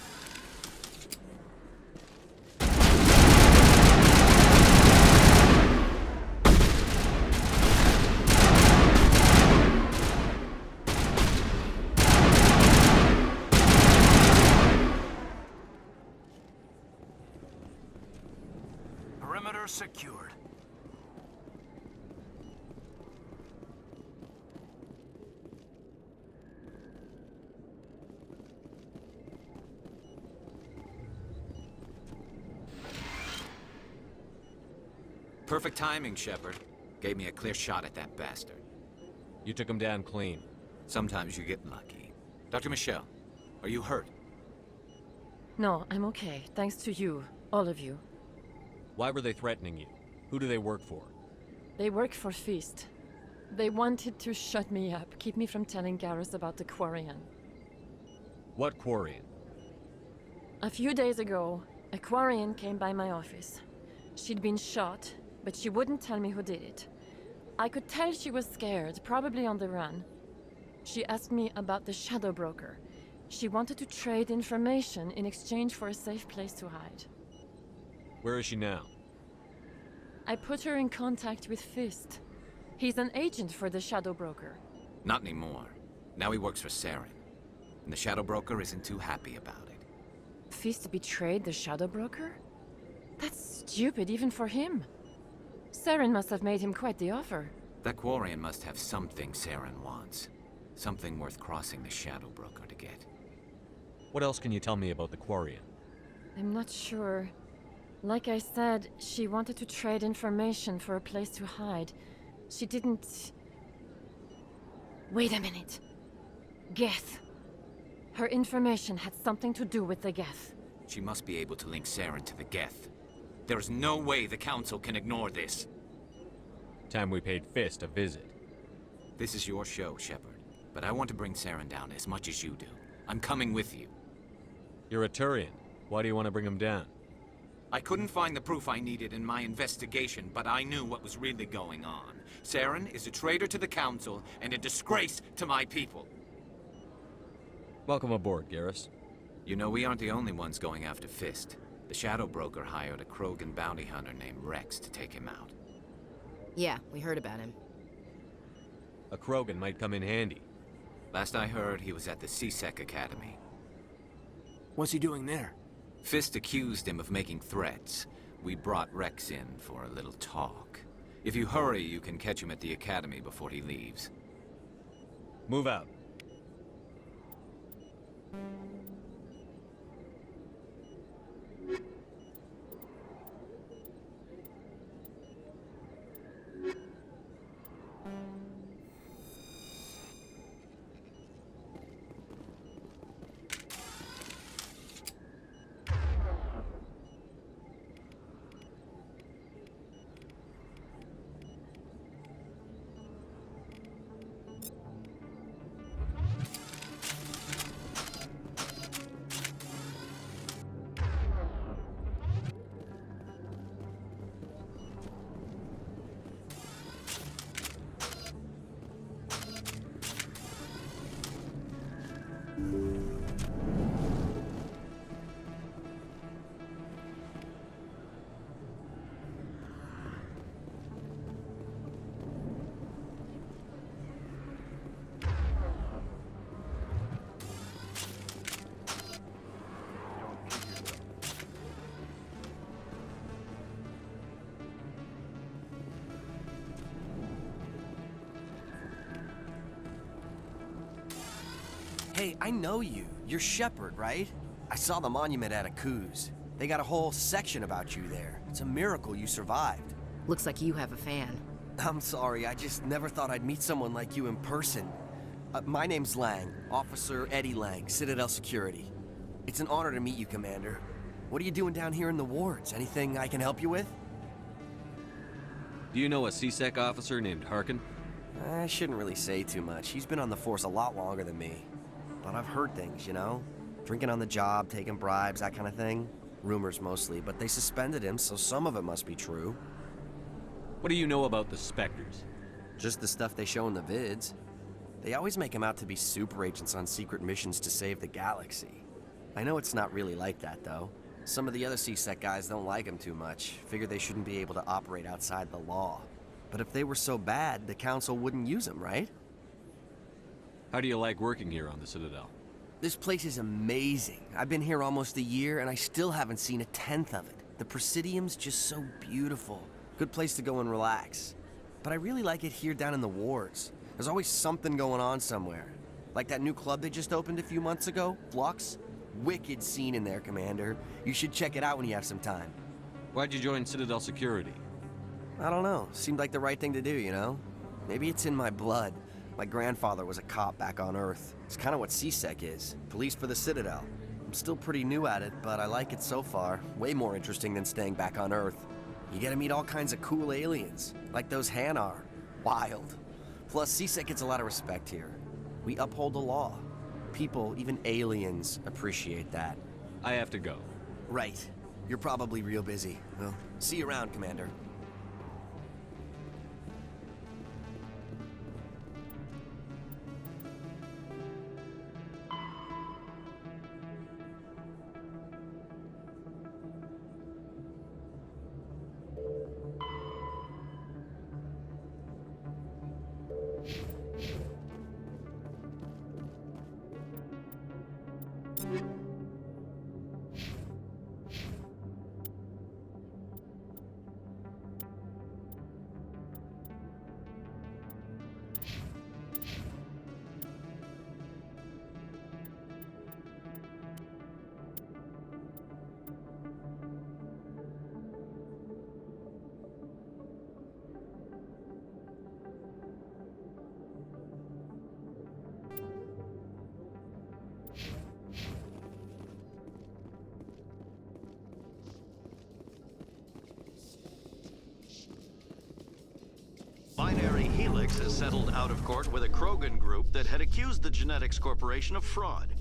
Perimeter secured. Perfect timing, Shepard. Gave me a clear shot at that bastard. You took him down clean. Sometimes you get lucky. Dr. Michelle, are you hurt? No, I'm okay. Thanks to you. All of you. Why were they threatening you? Who do they work for? They work for Feast. They wanted to shut me up, keep me from telling Garrus about the Quarian. What Quarian? A few days ago, a Quarian came by my office. She'd been shot, but she wouldn't tell me who did it. I could tell she was scared, probably on the run. She asked me about the Shadow Broker. She wanted to trade information in exchange for a safe place to hide. Where is she now? I put her in contact with Fist. He's an agent for the Shadow Broker. Not anymore. Now he works for Saren. And the Shadow Broker isn't too happy about it. Fist betrayed the Shadow Broker? That's stupid even for him. Saren must have made him quite the offer. That Quarian must have something Saren wants. Something worth crossing the Shadow Broker to get. What else can you tell me about the Quarian? I'm not sure. Like I said, she wanted to trade information for a place to hide. She didn't... Wait a minute. Geth. Her information had something to do with the Geth. She must be able to link Saren to the Geth. There's no way the Council can ignore this. Time we paid Fist a visit. This is your show, Shepard. But I want to bring Saren down as much as you do. I'm coming with you. You're a Turian. Why do you want to bring him down? I couldn't find the proof I needed in my investigation, but I knew what was really going on. Saren is a traitor to the Council and a disgrace to my people. Welcome aboard, Garrus. You know, we aren't the only ones going after Fist. The Shadow Broker hired a Krogan bounty hunter named Rex to take him out. Yeah, we heard about him. A Krogan might come in handy. Last I heard, he was at the CSEC Academy. What's he doing there? Fist accused him of making threats. We brought Rex in for a little talk. If you hurry, you can catch him at the Academy before he leaves. Move out. Hey, I know you. You're Shepard, right? I saw the monument at Akuz. They got a whole section about you there. It's a miracle you survived. Looks like you have a fan. I'm sorry, I just never thought I'd meet someone like you in person. My name's Lang, Officer Eddie Lang, Citadel Security. It's an honor to meet you, Commander. What are you doing down here in the wards? Anything I can help you with? Do you know a CSEC officer named Harkin? I shouldn't really say too much. He's been on the force a lot longer than me. But I've heard things, you know? Drinking on the job, taking bribes, that kind of thing. Rumors mostly, but they suspended him, so some of it must be true. What do you know about the Spectres? Just the stuff they show in the vids. They always make him out to be super agents on secret missions to save the galaxy. I know it's not really like that, though. Some of the other CSEC guys don't like him too much. Figure they shouldn't be able to operate outside the law. But if they were so bad, the Council wouldn't use him, right? How do you like working here on the Citadel? This place is amazing. I've been here almost a year, and I still haven't seen a tenth of it. The Presidium's just so beautiful. Good place to go and relax. But I really like it here down in the wards. There's always something going on somewhere. Like that new club they just opened a few months ago, Flux. Wicked scene in there, Commander. You should check it out when you have some time. Why'd you join Citadel Security? I don't know. Seemed like the right thing to do, you know? Maybe it's in my blood. My grandfather was a cop back on Earth. It's kind of what CSEC is. Police for the Citadel. I'm still pretty new at it, but I like it so far. Way more interesting than staying back on Earth. You get to meet all kinds of cool aliens, like those Hanar. Wild. Plus, CSEC gets a lot of respect here. We uphold the law. People, even aliens, appreciate that. I have to go. Right. You're probably real busy. Well, see you around, Commander. Binary Helix has settled out of court with a Krogan group that had accused the Genetics Corporation of fraud.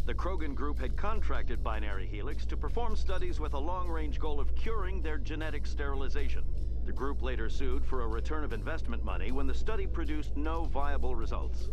The Krogan group had contracted Binary Helix to perform studies with a long-range goal of curing their genetic sterilization. The group later sued for a return of investment money when the study produced no viable results.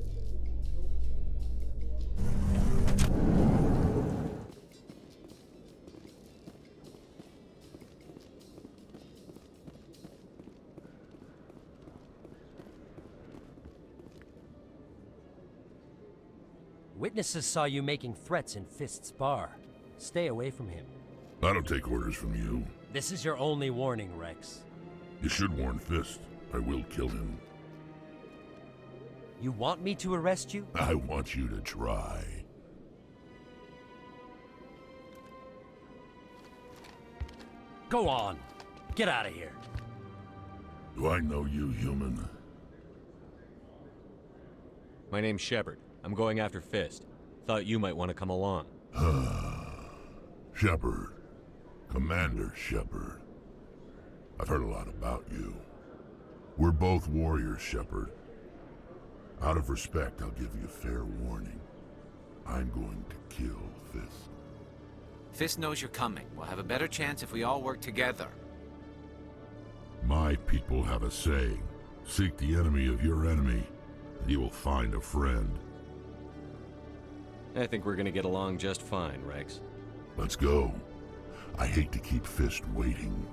Witnesses saw you making threats in Fist's bar. Stay away from him. I don't take orders from you. This is your only warning, Rex. You should warn Fist. I will kill him. You want me to arrest you? I want you to try. Go on. Get out of here. Do I know you, human? My name's Shepard. I'm going after Fist. Thought you might want to come along. Shepard. Commander Shepard. I've heard a lot about you. We're both warriors, Shepard. Out of respect, I'll give you a fair warning. I'm going to kill Fist. Fist knows you're coming. We'll have a better chance if we all work together. My people have a saying. Seek the enemy of your enemy, and you will find a friend. I think we're gonna get along just fine, Rex. Let's go. I hate to keep Fist waiting.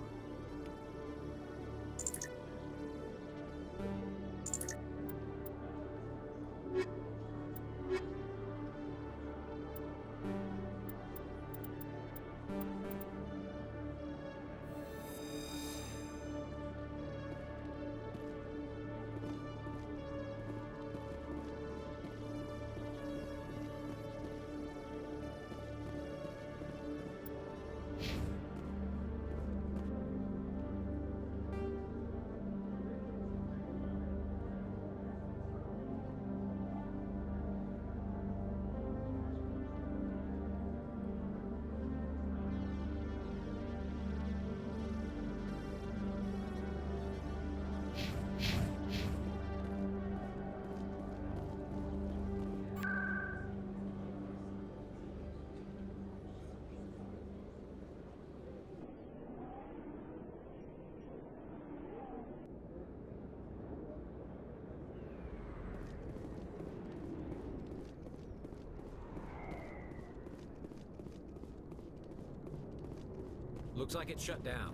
Looks like it's shut down.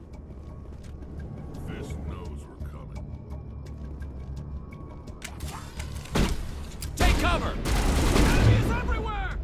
Fist knows we're coming. Take cover! Enemies everywhere!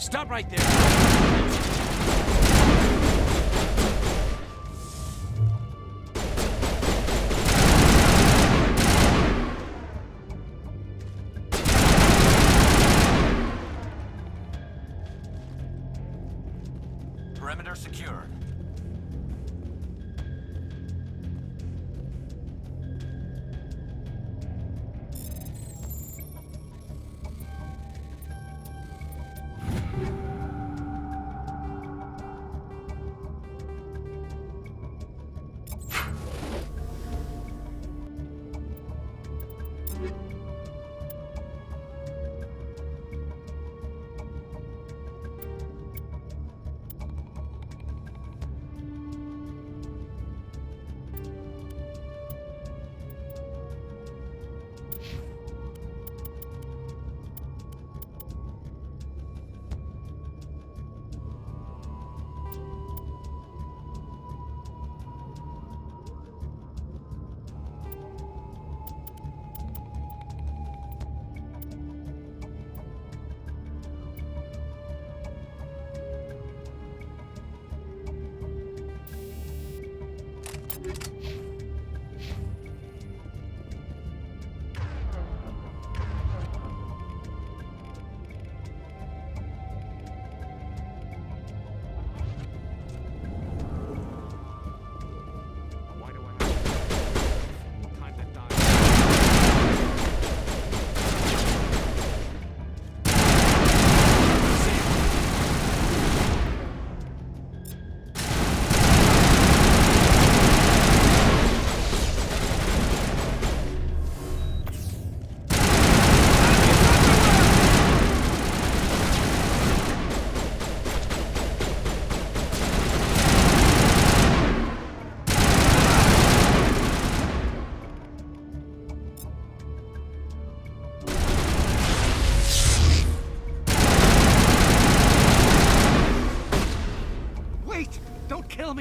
Stop right there! Perimeter secured.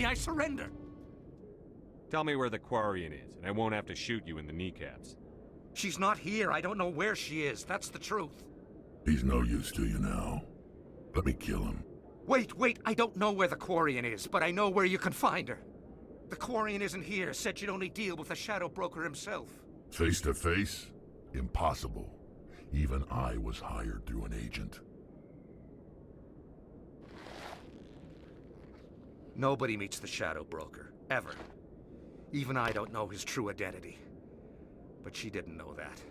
I surrender. Tell me where the Quarian is, and I won't have to shoot you in the kneecaps. She's not here. I don't know where she is. That's the truth. He's no use to you now. Let me kill him. Wait. I don't know where the Quarian is, but I know where you can find her. The Quarian isn't here. Said you'd only deal with the Shadow Broker himself. Face to face? Impossible. Even I was hired through an agent. Nobody meets the Shadow Broker, ever. Even I don't know his true identity. But she didn't know that.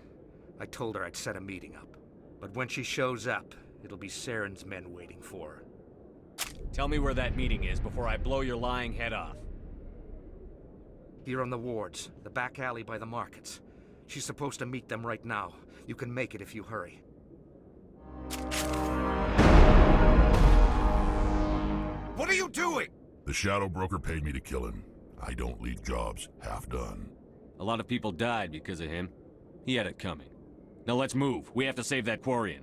I told her I'd set a meeting up. But when she shows up, it'll be Saren's men waiting for her. Tell me where that meeting is before I blow your lying head off. Here on the wards, the back alley by the markets. She's supposed to meet them right now. You can make it if you hurry. What are you doing? The Shadow Broker paid me to kill him. I don't leave jobs half done. A lot of people died because of him. He had it coming. Now let's move. We have to save that Quarian.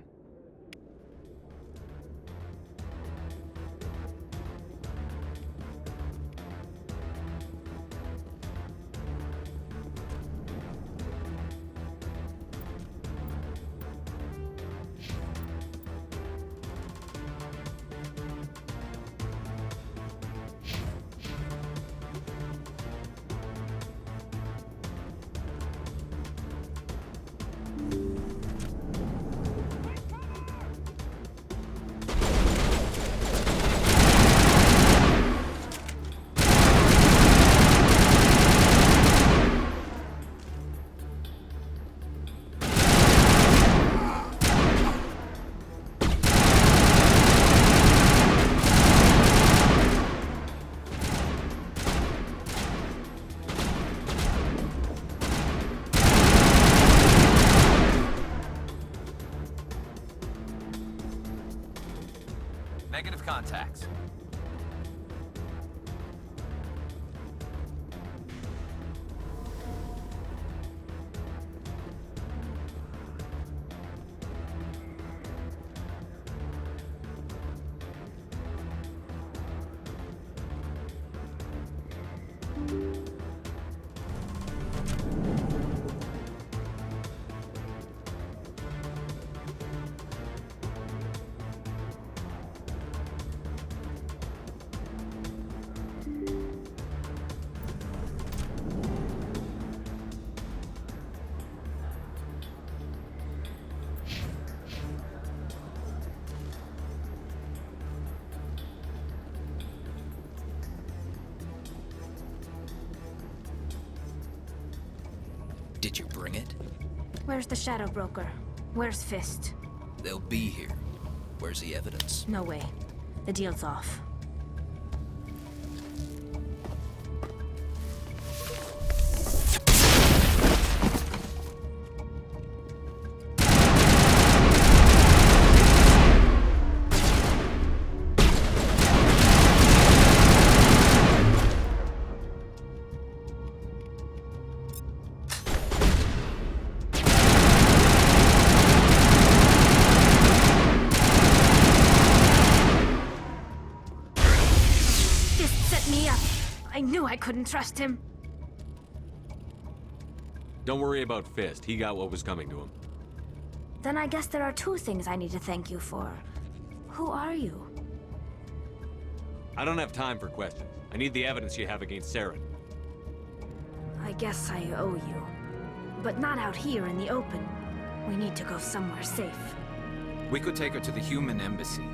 Negative contacts. Did you bring it? Where's the Shadow Broker? Where's Fist? They'll be here. Where's the evidence? No way. The deal's off. I knew I couldn't trust him. Don't worry about Fist. He got what was coming to him. Then I guess there are two things I need to thank you for. Who are you? I don't have time for questions. I need the evidence you have against Saren. I guess I owe you. But not out here in the open. We need to go somewhere safe. We could take her to the human embassy.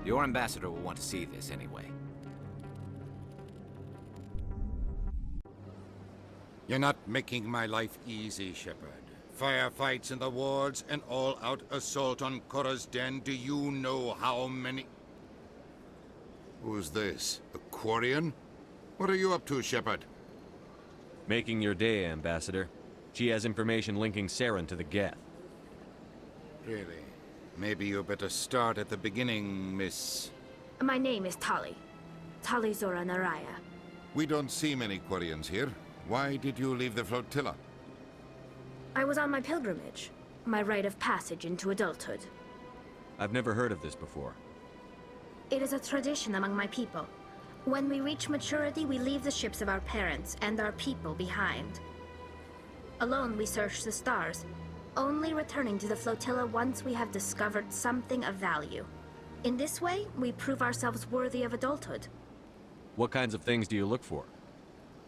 Your ambassador will want to see this anyway. You're not making my life easy, Shepard. Firefights in the wards, an all-out assault on Korra's den. Do you know how many... Who's this? A Quarian? What are you up to, Shepard? Making your day, Ambassador. She has information linking Saren to the Geth. Really? Maybe you better start at the beginning, Miss... My name is Tali. Tali Zora Naraya. We don't see many Quarians here. Why did you leave the flotilla? I was on my pilgrimage. My rite of passage into adulthood. I've never heard of this before. It is a tradition among my people. When we reach maturity, we leave the ships of our parents and our people behind. Alone, we search the stars, only returning to the flotilla once we have discovered something of value. In this way, we prove ourselves worthy of adulthood. What kinds of things do you look for?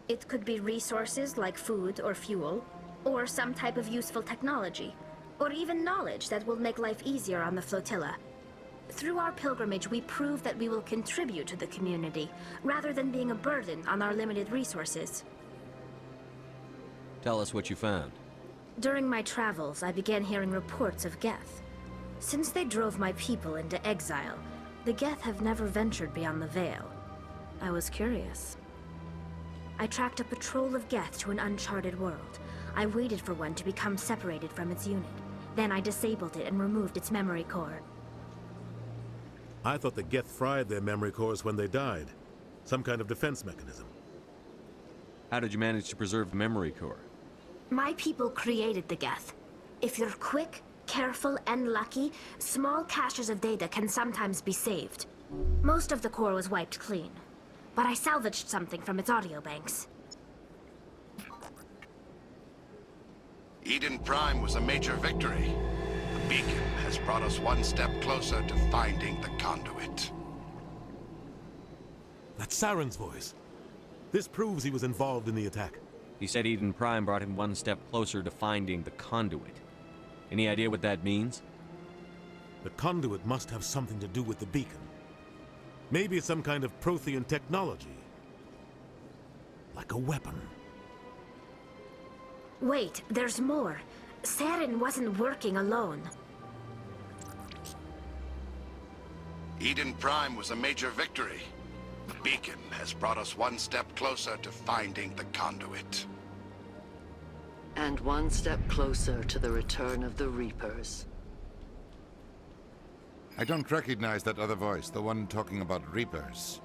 It could be resources like food or fuel, or some type of useful technology, or even knowledge that will make life easier on the flotilla. Through our pilgrimage, we prove that we will contribute to the community, rather than being a burden on our limited resources. Tell us what you found. During my travels, I began hearing reports of Geth. Since they drove my people into exile, the Geth have never ventured beyond the Veil. I was curious. I tracked a patrol of Geth to an uncharted world. I waited for one to become separated from its unit. Then I disabled it and removed its memory core. I thought the Geth fried their memory cores when they died. Some kind of defense mechanism. How did you manage to preserve the memory core? My people created the Geth. If you're quick, careful, and lucky, small caches of data can sometimes be saved. Most of the core was wiped clean, but I salvaged something from its audio banks. Eden Prime was a major victory. The beacon has brought us one step closer to finding the conduit. That's Saren's voice. This proves he was involved in the attack. He said Eden Prime brought him one step closer to finding the conduit. Any idea what that means? The conduit must have something to do with the beacon. Maybe it's some kind of Prothean technology. Like a weapon. Wait, there's more. Saren wasn't working alone. Eden Prime was a major victory. The beacon has brought us one step closer to finding the conduit. And one step closer to the return of the Reapers. I don't recognize that other voice, the one talking about Reapers.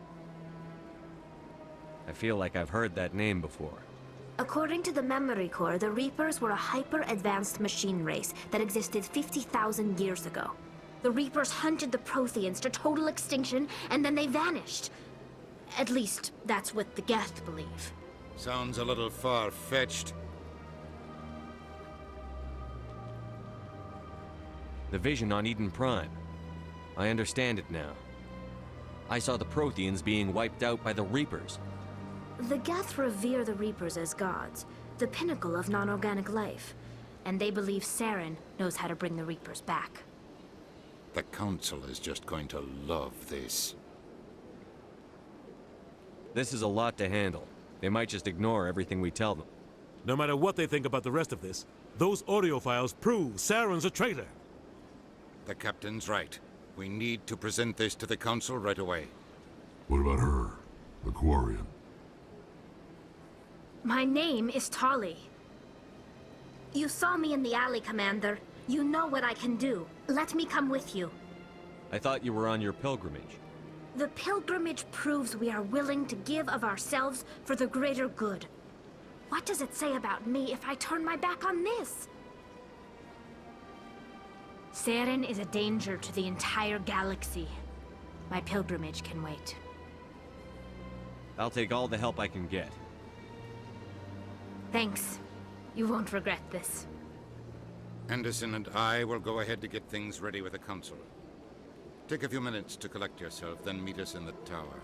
I feel like I've heard that name before. According to the memory core, the Reapers were a hyper-advanced machine race that existed 50,000 years ago. The Reapers hunted the Protheans to total extinction, and then they vanished. At least, that's what the Geth believe. Sounds a little far-fetched. The vision on Eden Prime. I understand it now. I saw the Protheans being wiped out by the Reapers. The Geth revere the Reapers as gods, the pinnacle of non-organic life. And they believe Saren knows how to bring the Reapers back. The Council is just going to love this. This is a lot to handle. They might just ignore everything we tell them. No matter what they think about the rest of this, those audio files prove Saren's a traitor. The captain's right. We need to present this to the council right away. What about her, the Quarian? My name is Tali. You saw me in the alley, Commander. You know what I can do. Let me come with you. I thought you were on your pilgrimage. The pilgrimage proves we are willing to give of ourselves for the greater good. What does it say about me if I turn my back on this? Saren is a danger to the entire galaxy. My pilgrimage can wait. I'll take all the help I can get. Thanks. You won't regret this. Anderson and I will go ahead to get things ready with the council. Take a few minutes to collect yourself, then meet us in the tower.